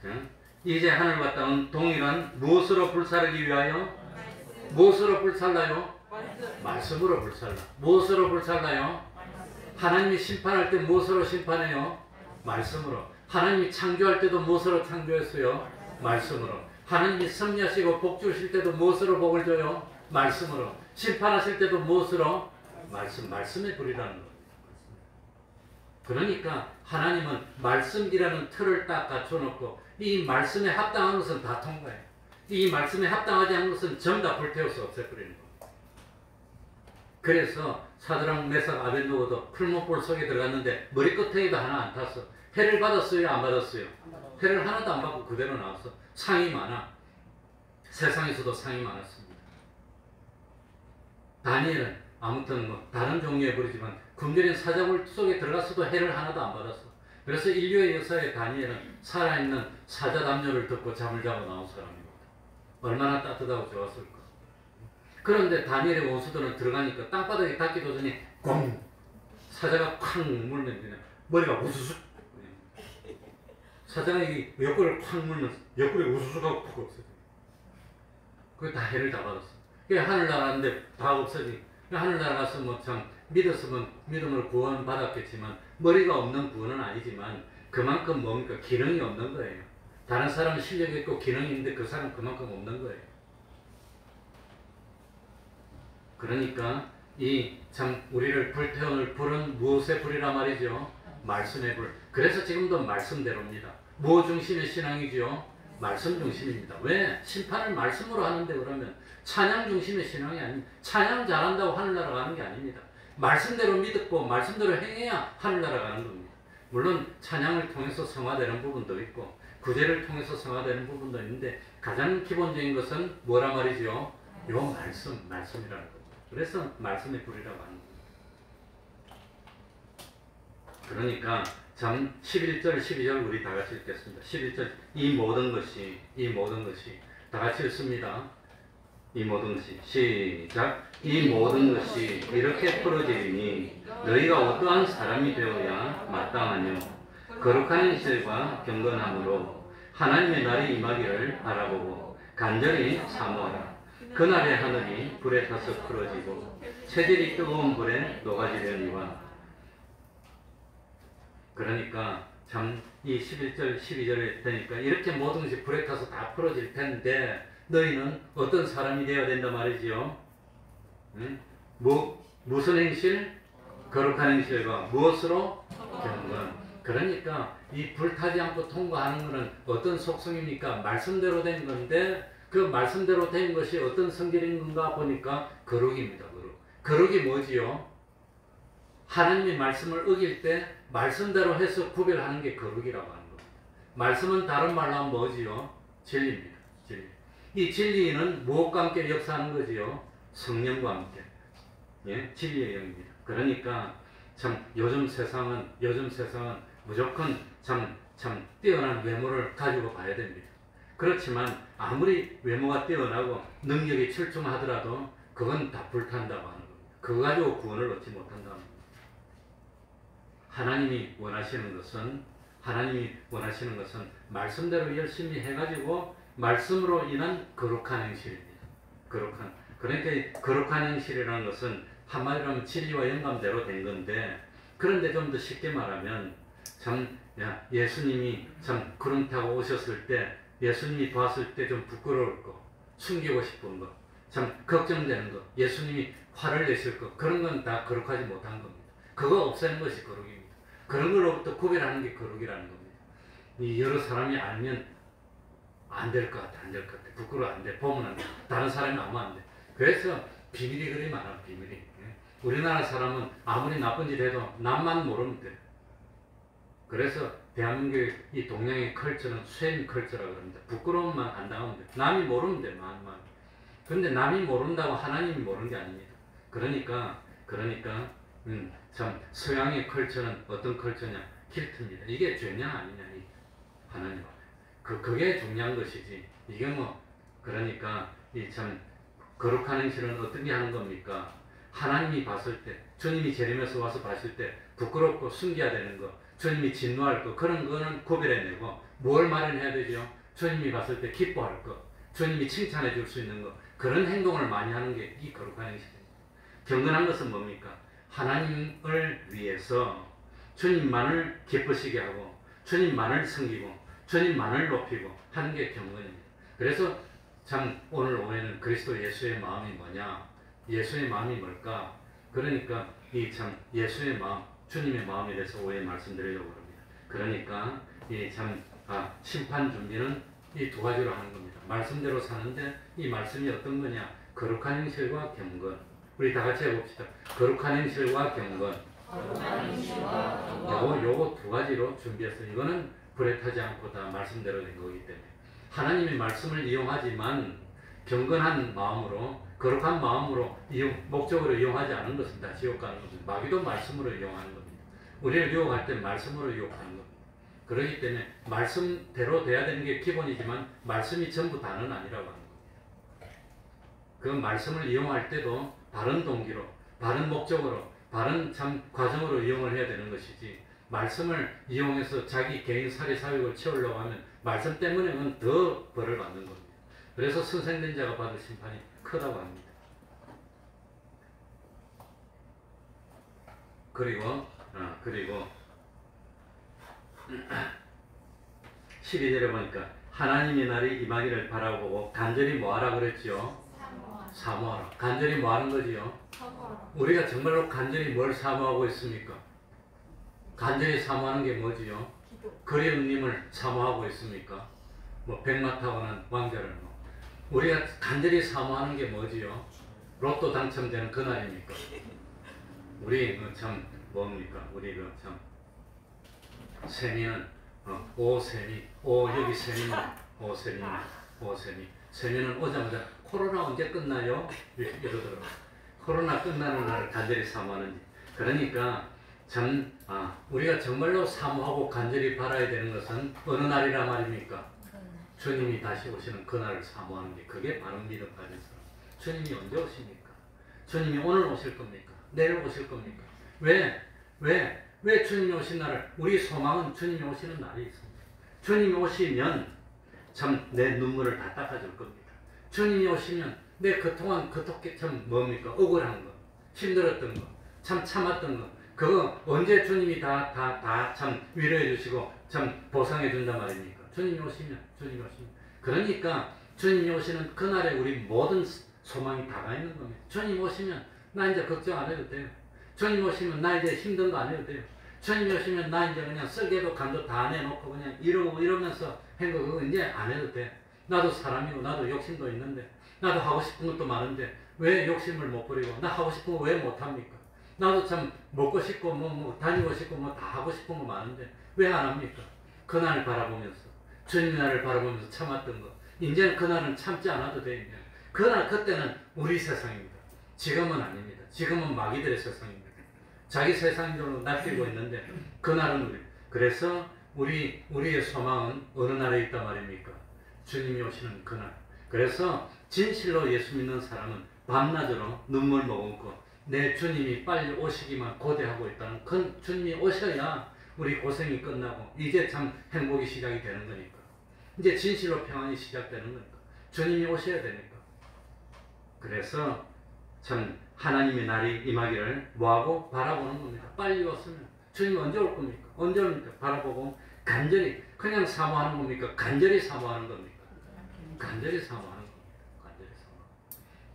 [SPEAKER 1] 응? 이제 하늘과 땅은 동일한 무엇으로 불사르기 위하여? 무엇으로 불살라요? 말씀으로 불살라. 무엇으로 불살라요? 하나님이 심판할 때 무엇으로 심판해요? 말씀으로. 하나님이 창조할 때도 무엇으로 창조했어요? 말씀으로. 하나님이 섭리하시고 복 주실 때도 무엇으로 복을 줘요? 말씀으로. 심판하실 때도 무엇으로? 말씀의 불이라는 겁니다. 그러니까 하나님은 말씀이라는 틀을 딱 갖춰놓고 이 말씀에 합당한 것은 다 통과해요. 이 말씀에 합당하지 않은 것은 전부 다 불태워서 없애버리는 겁니다. 그래서 사드락 메삭 아벤노고도 풀무불 속에 들어갔는데 머리끝에도 하나 안 탔어. 해를 받았어요? 안 받았어요? 해를 하나도 안 받고 그대로 나왔어. 상이 많아. 세상에서도 상이 많았습니다. 다니엘은 아무튼 뭐 다른 종류의 불이지만 굶주린 사자굴 속에 들어갔어도 해를 하나도 안 받았어. 그래서 인류의 역사에 다니엘은 살아있는 사자 담요를 듣고 잠을 자고 나온 사람입니다. 얼마나 따뜻하고 좋았을까. 그런데 다니엘의 원수들은 들어가니까 땅바닥에 닿기도 전에 꽝! 사자가 쾅 물면 그냥 머리가 우수수. 사자가 이 옆구리를 쾅 물면 옆구리 우수수 하고 푹 없어져. 그게 다 해를 다 받았어. 그게 하늘나라인데 다 없어지. 하늘나라 가서 뭐 참 믿었으면 믿음으로 구원 받았겠지만 머리가 없는 구원은 아니지만 그만큼 뭡니까? 기능이 없는 거예요. 다른 사람은 실력이 있고 기능이 있는데 그 사람은 그만큼 없는 거예요. 그러니까 이 참 우리를 불태워낼 불은 무엇의 불이라 말이죠? 말씀의 불. 그래서 지금도 말씀대로입니다. 무엇 중심의 신앙이지요? 말씀 중심입니다. 왜? 심판을 말씀으로 하는데 그러면 찬양 중심의 신앙이 아닙니다. 찬양 잘한다고 하늘나라 가는 게 아닙니다. 말씀대로 믿고 말씀대로 행해야 하늘나라 가는 겁니다. 물론 찬양을 통해서 성화되는 부분도 있고 구제를 통해서 성화되는 부분도 있는데 가장 기본적인 것은 뭐라 말이죠? 요 말씀이라는 겁니다. 그래서 말씀의 불이라고 하는 겁니다. 그러니까 참 11절, 12절 우리 다 같이 읽겠습니다. 11절 이 모든 것이 다 같이 읽습니다. 이 모든 것이 시작. 이 모든 것이 이렇게 풀어지리니 너희가 어떠한 사람이 되어야 마땅하뇨. 거룩한 행실과 경건함으로 하나님의 날이 임하기를 바라보고 간절히 사모하라. 그날의 하늘이 불에 타서 풀어지고 체질이 뜨거운 불에 녹아지려니와. 그러니까 참 이 11절 12절에 되니까 이렇게 모든 것이 불에 타서 다 풀어질 텐데 너희는 어떤 사람이 되어야 된다 말이지요? 응? 무슨 행실? 거룩한 행실과 무엇으로? 경건. 그러니까 이 불타지 않고 통과하는 것은 어떤 속성입니까? 말씀대로 된 건데 그 말씀대로 된 것이 어떤 성질인 건가 보니까 거룩입니다. 거룩이 뭐지요? 하나님의 말씀을 어길 때 말씀대로 해서 구별하는 게 거룩이라고 하는 겁니다. 말씀은 다른 말로 하면 뭐지요? 진리입니다. 진리. 이 진리는 무엇과 함께 역사하는 거지요? 성령과 함께. 예? 진리의 영입니다. 그러니까 참 요즘 세상은 무조건 참 뛰어난 외모를 가지고 봐야 됩니다. 그렇지만 아무리 외모가 뛰어나고 능력이 출중하더라도 그건 다 불탄다고 하는 겁니다. 그거 가지고 구원을 얻지 못한다는 겁니다. 하나님이 원하시는 것은 말씀대로 열심히 해가지고 말씀으로 인한 거룩한 행실입니다. 그러니까 거룩한 행실이라는 것은 한마디로 하면 진리와 영감대로 된 건데 그런데 좀 더 쉽게 말하면 예수님이 참 구름 타고 오셨을 때 예수님이 봤을 때 좀 부끄러울 거, 숨기고 싶은 거, 참 걱정되는 거, 예수님이 화를 내실 거 그런 건 다 거룩하지 못한 겁니다. 그거 없애는 것이 거룩입니다. 그런 걸로부터 구별하는 게 거룩이라는 겁니다. 이 여러 사람이 알면 안 될 것 같아, 부끄러워 안 돼, 보면 안 돼, 다른 사람이 아무 안 돼. 그래서 비밀이 그리 많아, 비밀이. 우리나라 사람은 아무리 나쁜 짓 해도 남만 모르면 돼. 그래서 대한민국의 이 동양의 컬처는 쇠임 컬처라고 합니다. 부끄러움만 안 당하면 돼. 남이 모르면 돼, 만만. 근데 남이 모른다고 하나님이 모르는 게 아닙니다. 그러니까, 참, 서양의 컬처는 어떤 컬처냐? 킬트입니다. 이게 죄냐, 아니냐, 이 하나님. 그게 중요한 것이지. 이게 뭐, 그러니까, 이 참, 거룩한 행실은 어떻게 하는 겁니까? 하나님이 봤을 때, 주님이 재림에서 와서 봤을 때, 부끄럽고 숨겨야 되는 거, 주님이 진노할 거, 그런 거는 구별해내고, 뭘 마련해야 되죠? 주님이 봤을 때 기뻐할 거, 주님이 칭찬해 줄 수 있는 거, 그런 행동을 많이 하는 게 이 거룩한 행실입니다. 경건한 것은 뭡니까? 하나님을 위해서 주님만을 기쁘시게 하고, 주님만을 섬기고, 주님만을 높이고 하는 게 경건입니다. 그래서 참 오늘 오해는 그리스도 예수의 마음이 뭐냐? 예수의 마음이 뭘까? 그러니까 이 참 예수의 마음, 주님의 마음에 대해서 오해 말씀드리려고 합니다. 그러니까 이 참 심판 준비는 이 두 가지로 하는 겁니다. 말씀대로 사는데 이 말씀이 어떤 거냐? 거룩한 행실과 경건. 우리 다 같이 해봅시다. 거룩한 행실과 경건. 요거 두 가지로 준비했어요. 이거는 불에 타지 않고 다 말씀대로 된 거기 때문에. 하나님의 말씀을 이용하지만 경건한 마음으로, 거룩한 마음으로 목적으로 이용하지 않은 것은 다 지옥 가는 것입니다. 마귀도 말씀으로 이용하는 겁니다. 우리를 유혹할 때 말씀으로 유혹하는 겁니다. 그렇기 때문에 말씀대로 돼야 되는 게 기본이지만 말씀이 전부 다는 아니라고 하는 겁니다. 그 말씀을 이용할 때도 바른 동기로, 바른 목적으로, 바른 참 과정으로 이용을 해야 되는 것이지, 말씀을 이용해서 자기 개인 사리 사욕을 채우려고 하면 말씀 때문에는 더 벌을 받는 겁니다. 그래서 선생된 자가 받을 심판이 크다고 합니다. 그리고 12절에 보니까 하나님의 날이 임하기를 바라보고 간절히 뭐하라 그랬죠? 사모하라. 간절히 뭐하는 거지요? 우리가 정말로 간절히 뭘 사모하고 있습니까? 간절히 사모하는 게 뭐지요? 그리움님을 사모하고 있습니까? 뭐 백마 타고난 왕자를 우리가 간절히 사모하는 게 뭐지요? 로또 당첨되는 그날입니까? 우리 참 뭡니까? 우리 참 세미는 오세미, 여기 세미, 오세미. 세미는 오자마자 코로나 언제 끝나요? 이러더라고요. 코로나 끝나는 날을 간절히 사모하는지. 그러니까 참 우리가 정말로 사모하고 간절히 바라야 되는 것은 어느 날이라 말입니까? 주님이 다시 오시는 그날을 사모하는 게, 그게 바른 믿음 가진 사람. 주님이 언제 오십니까? 주님이 오늘 오실 겁니까? 내일 오실 겁니까? 왜 주님이 오신 날을, 우리 소망은 주님이 오시는 날이 있습니다. 주님이 오시면 참 내 눈물을 다 닦아줄 겁니다. 주님이 오시면 내 그동안 참 뭡니까? 억울한 거, 힘들었던 거, 참 참았던 거, 그거 언제 주님이 다 참 위로해 주시고 참 보상해 준단 말입니까? 주님이 오시면. 그러니까 주님이 오시는 그날에 우리 모든 소망이 다가 있는 겁니다. 주님 오시면 나 이제 걱정 안 해도 돼요. 주님 오시면 나 이제 힘든 거 안 해도 돼요. 주님 오시면 나 이제 그냥 쓸개도 간도 다 내놓고 그냥 이러면서 한 거 그거 이제 안 해도 돼. 나도 사람이고 나도 욕심도 있는데, 나도 하고 싶은 것도 많은데 왜 욕심을 못 부리고, 나 하고 싶은 거 왜 못 합니까? 나도 참 먹고 싶고 뭐 다니고 싶고 뭐 다 하고 싶은 거 많은데 왜 안 합니까? 그날 바라보면서, 주님 날을 바라보면서 참았던 거, 이제는 그날은 참지 않아도 돼. 이제 그때는 우리 세상입니다. 지금은 아닙니다. 지금은 마귀들의 세상입니다. 자기 세상으로 낚이고 있는데 그날은 우리. 그래서 우리의 소망은 어느 날에 있단 말입니까? 주님이 오시는 그날. 그래서 진실로 예수 믿는 사람은 밤낮으로 눈물 머금고 내 주님이 빨리 오시기만 고대하고 있다는, 그 주님이 오셔야 우리 고생이 끝나고 이제 참 행복이 시작이 되는 거니까. 이제 진실로 평안이 시작되는 거니까. 주님이 오셔야 되니까. 그래서 참 하나님의 날이 임하기를 뭐하고? 바라보는 겁니다. 빨리 왔으면. 주님이 언제 올 겁니까? 언제 옵니까? 바라보고 간절히, 그냥 사모하는 겁니까? 간절히 사모하는 겁니까? 간절히 사모하는 겁니다. 간절히 사모.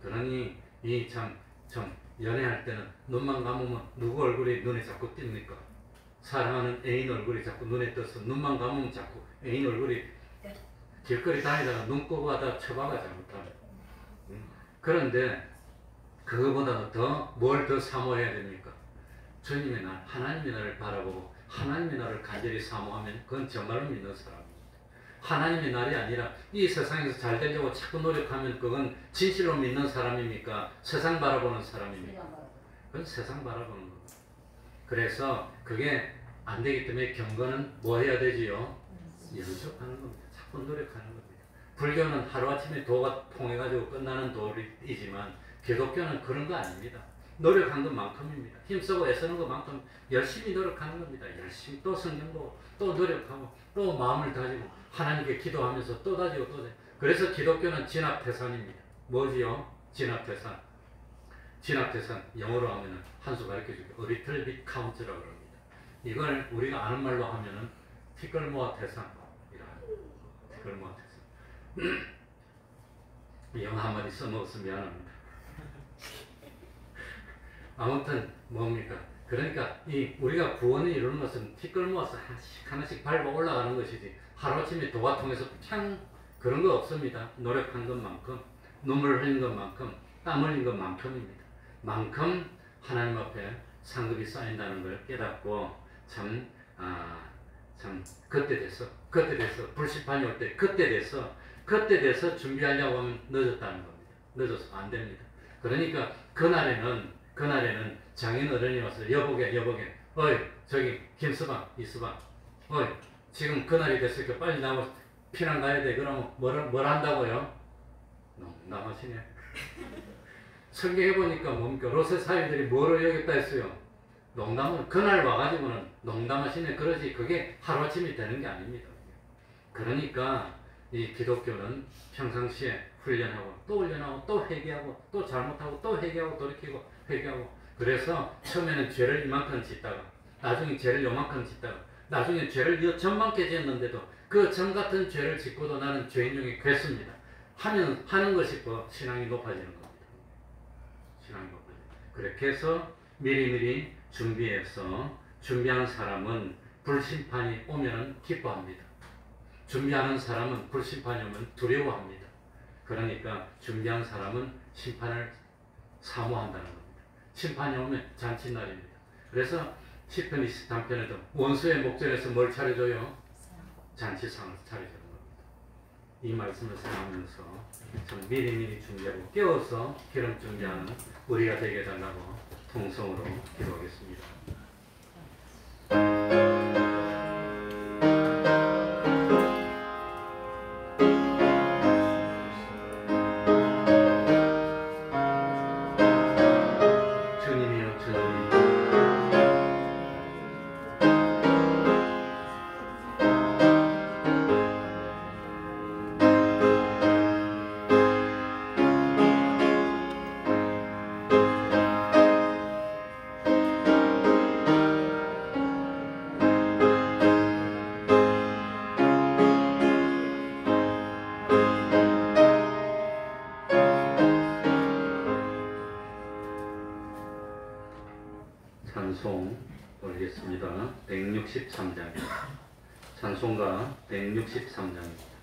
[SPEAKER 1] 그러니 이 참 연애할 때는 눈만 감으면 누구 얼굴이 눈에 자꾸 띕니까? 사랑하는 애인 얼굴이 자꾸 눈에 떠서 눈만 감으면 자꾸 애인 얼굴이, 길거리 다니다가 눈 끄고 하다가 쳐박아 잘못하면. 그런데 그거보다도 더 뭘 더 사모해야 됩니까? 주님의 날, 하나님의 날을 바라보고 하나님의 날을 간절히 사모하면 그건 정말로 믿는 사람입니다. 하나님의 날이 아니라 이 세상에서 잘 되려고 자꾸 노력하면 그건 진실로 믿는 사람입니까? 세상 바라보는 사람입니까? 그건 세상 바라보는 겁니다. 그래서 그게 안 되기 때문에 경건은 뭐 해야 되지요? 연습하는 겁니다. 자꾸 노력하는 겁니다. 불교는 하루아침에 도가 통해가지고 끝나는 도이지만 기독교는 그런 거 아닙니다. 노력한 것만큼입니다. 힘쓰고 애쓰는 것만큼 열심히 노력하는 겁니다. 열심히 또 성경 보고 또 노력하고 또 마음을 다지고 하나님께 기도하면서 또 다지고 또 다지고. 그래서 기독교는 진압태산입니다. 뭐지요? 진압태산. 진압태산 영어로 하면은 한 수 가르쳐줄게요. A little bit count라고 합니다. 이걸 우리가 아는 말로 하면은 티끌모아 태산. 티끌모아 태산. 영어 한마디 써먹어서 미안합니다. 아무튼 뭡니까? 그러니까 이 우리가 구원을 이루는 것은 티끌 모아서 하나씩 밟아 올라가는 것이지 하루아침에 도가 통해서 창 그런 거 없습니다. 노력한 것만큼 눈물 흘린 것만큼 땀 흘린 것만큼입니다. 만큼 하나님 앞에 상급이 쌓인다는 걸 깨닫고 참 그때 돼서 불심판이 올 때 그때 돼서 준비하려고 하면 늦었다는 겁니다. 늦어서 안 됩니다. 그러니까 그날에는 장인 어른이 와서 여보게 어이 저기 김서방 이서방 어이 지금 그날이 됐으니까 빨리 나와 피난 가야 돼. 그러면 뭘 한다고요? 농담하시네. 성경에 보니까 뭡니까? 롯의 사위들이 뭐로 여겼다 했어요? 농담은 그날 와가지고는 농담하시네 그러지 그게 하루아침이 되는 게 아닙니다. 그러니까 이 기독교는 평상시에 훈련하고 또 훈련하고 또 회개하고 또 잘못하고 또 회개하고 돌이키고 회개하고 그래서 처음에는 죄를 이만큼 짓다가 나중에 죄를 요만큼 짓다가 나중에 죄를 전만큼 짓는데도 그 전 같은 죄를 짓고도 나는 죄인중에 괴습니다. 하는 것이 신앙이 높아지는 겁니다. 신앙이 높아지는. 그렇게 해서 미리미리 준비해서 준비하는 사람은 불심판이 오면 기뻐합니다. 준비하는 사람은 불심판이 오면 두려워합니다. 그러니까 준비한 사람은 심판을 사모한다는 겁니다. 심판이 오면 잔칫날입니다. 그래서 시편 23편에도 원수의 목전에서 뭘 차려줘요? 잔치상을 차려주는 겁니다. 이 말씀을 생각하면서 좀 미리미리 준비하고 깨워서 기름 준비하는 우리가 되게 해달라고 통성으로 기도하겠습니다. 찬송 올리겠습니다. 163장입니다. 찬송가 163장입니다.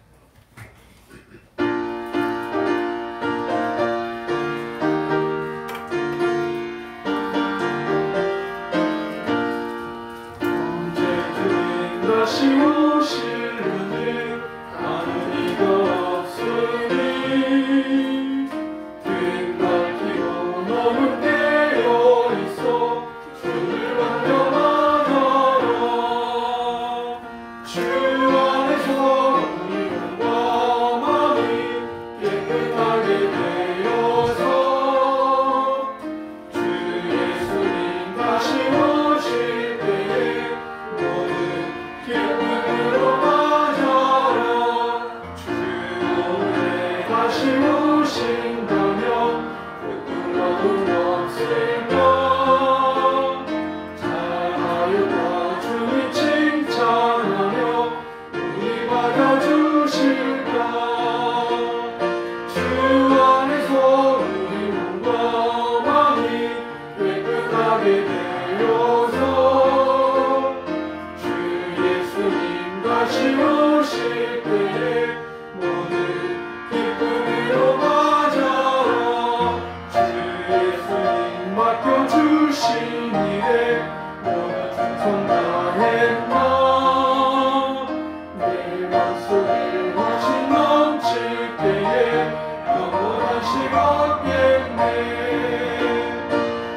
[SPEAKER 2] 모든 기쁨으로 맞아라 주 영원한 식 없겠네.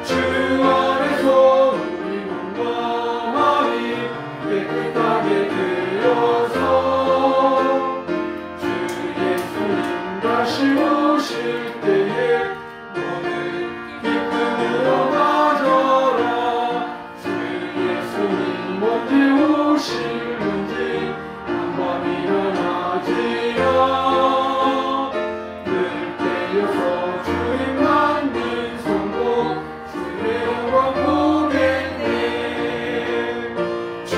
[SPEAKER 2] 주 안에서 우리 몸과 마음이 깨끗하게 되어서 주 예수님 다시 오실 때에 너는 기쁨으로 맞아라. 주 예수님 언제 오실는지 한밤이나 낮이야 늘 깨어서 주님 만든 성도 주의 영광 보겠네. 주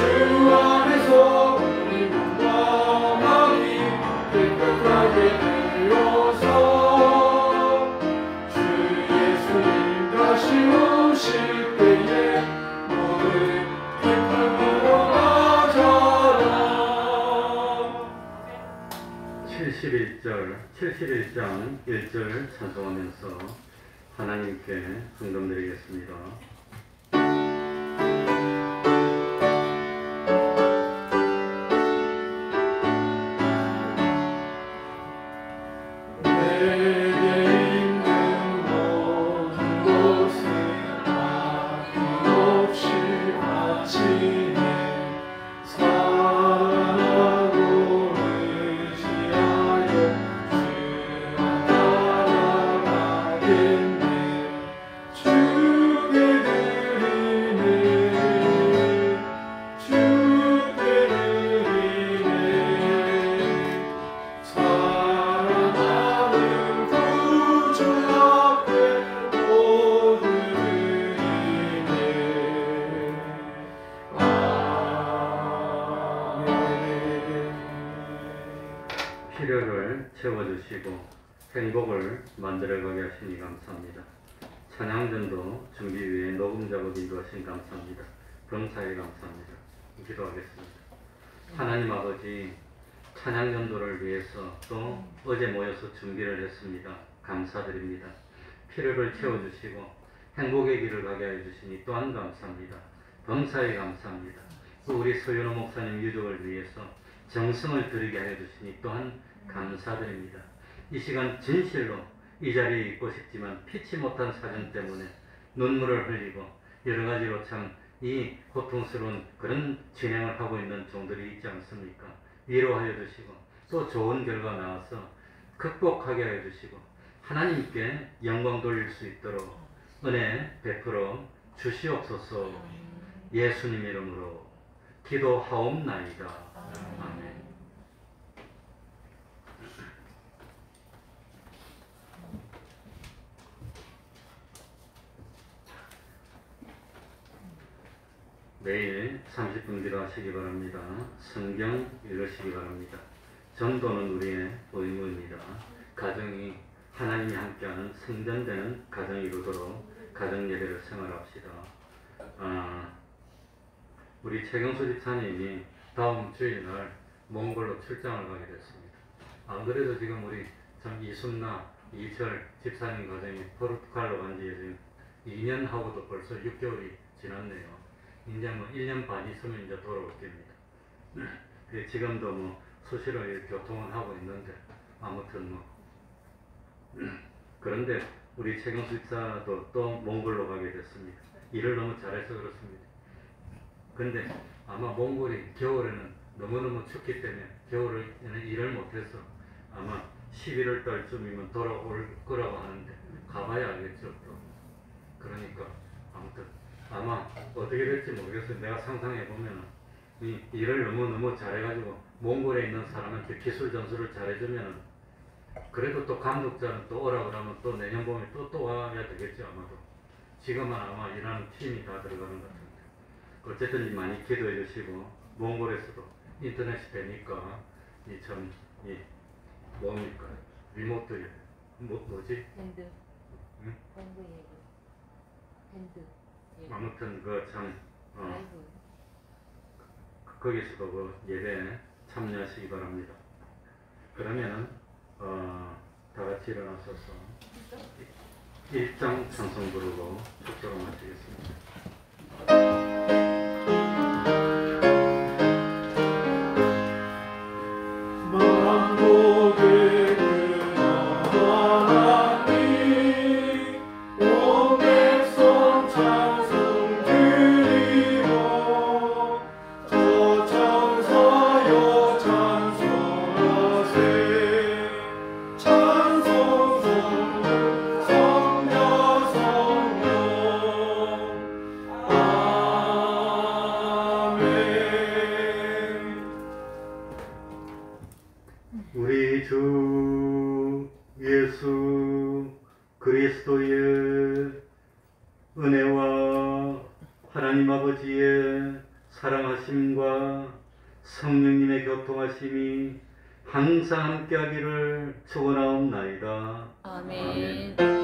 [SPEAKER 2] 안에서 우리 몸과 마음이 깨끗하게 되어서 주 예수님 다시 오실 때에 너는 기쁨으로 맞아라.
[SPEAKER 1] 71장 1절 찬송하면서 하나님께 헌금드리겠습니다.
[SPEAKER 2] 내게 있는 모든 것을 아낌없이 바치네. 사랑하고 의지하여 주만 따라가겠네. 주께 드리네. 주께 드리네. 사랑하는 구주 앞에 모두 드리네. 아멘.
[SPEAKER 1] 필요를 채워주시고 행복을 만들어가게 하시니 감사합니다. 찬양전도 준비 위에 녹음 작업 인도하신 감사합니다. 범사에 감사합니다. 기도하겠습니다. 하나님 아버지, 찬양전도를 위해서 또 어제 모여서 준비를 했습니다. 감사드립니다. 필요를 채워주시고 행복의 길을 가게 해주시니 또한 감사합니다. 범사에 감사합니다. 또 우리 서윤호 목사님 유족을 위해서 정성을 들이게 해주시니 또한 감사드립니다. 이 시간 진실로 이 자리에 있고 싶지만 피치 못한 사정 때문에 눈물을 흘리고 여러 가지로 참 이 고통스러운 그런 진행을 하고 있는 종들이 있지 않습니까? 위로하여 주시고 또 좋은 결과 나와서 극복하게 해 주시고 하나님께 영광 돌릴 수 있도록 은혜 베풀어 주시옵소서. 예수님 이름으로 기도하옵나이다. 아멘. 매일 30분 기도하시기 바랍니다. 성경 읽으시기 바랍니다. 전도는 우리의 의무입니다. 가정이 하나님이 함께하는 성전되는 가정이 이루도록 가정예배를 생활합시다. 우리 최경수 집사님이 다음 주일날 몽골로 출장을 가게 됐습니다. 안 그래도 지금 우리 참 이순나, 이철 집사님 가정이 포르투갈로 간 지 지금 2년하고도 벌써 6개월이 지났네요. 이제 뭐 1년 반 있으면 이제 돌아올 겁니다. 지금도 뭐 수시로 교통은 하고 있는데 아무튼 뭐 그런데 우리 최경수 집사도 또 몽골로 가게 됐습니다. 일을 너무 잘해서 그렇습니다. 근데 아마 몽골이 겨울에는 너무너무 춥기 때문에 겨울에는 일을 못해서 아마 11월 달쯤이면 돌아올 거라고 하는데 가봐야 알겠죠. 또 그러니까 아무튼 아마 어떻게 될지 모르겠어요. 내가 상상해보면 이 일을 너무너무 잘해가지고 몽골에 있는 사람한테 기술 전수를 잘해주면 그래도 또 감독자는 또 오라 그러면 또 내년 봄에 또 와야 되겠죠. 아마도 지금은 아마 일하는 팀이 다 들어가는 것 같은데 어쨌든 많이 기도해 주시고 몽골에서도 인터넷이 되니까 이 참 이 뭡니까 리모트 뭐지
[SPEAKER 4] 핸드.
[SPEAKER 1] 응?
[SPEAKER 4] 핸드 예배. 핸드 예배.
[SPEAKER 1] 아무튼 그 참
[SPEAKER 4] 라이브.
[SPEAKER 1] 거기서도 그 예배에 참여하시기 바랍니다. 그러면은 다 같이 일어나셔서 1장 찬송 부르고 축도로 마치겠습니다.
[SPEAKER 2] 만복의 근원
[SPEAKER 1] 그리스도의 은혜와 하나님 아버지의 사랑하심과 성령님의 교통하심이 항상 함께하기를 축원하옵나이다.
[SPEAKER 5] 아멘.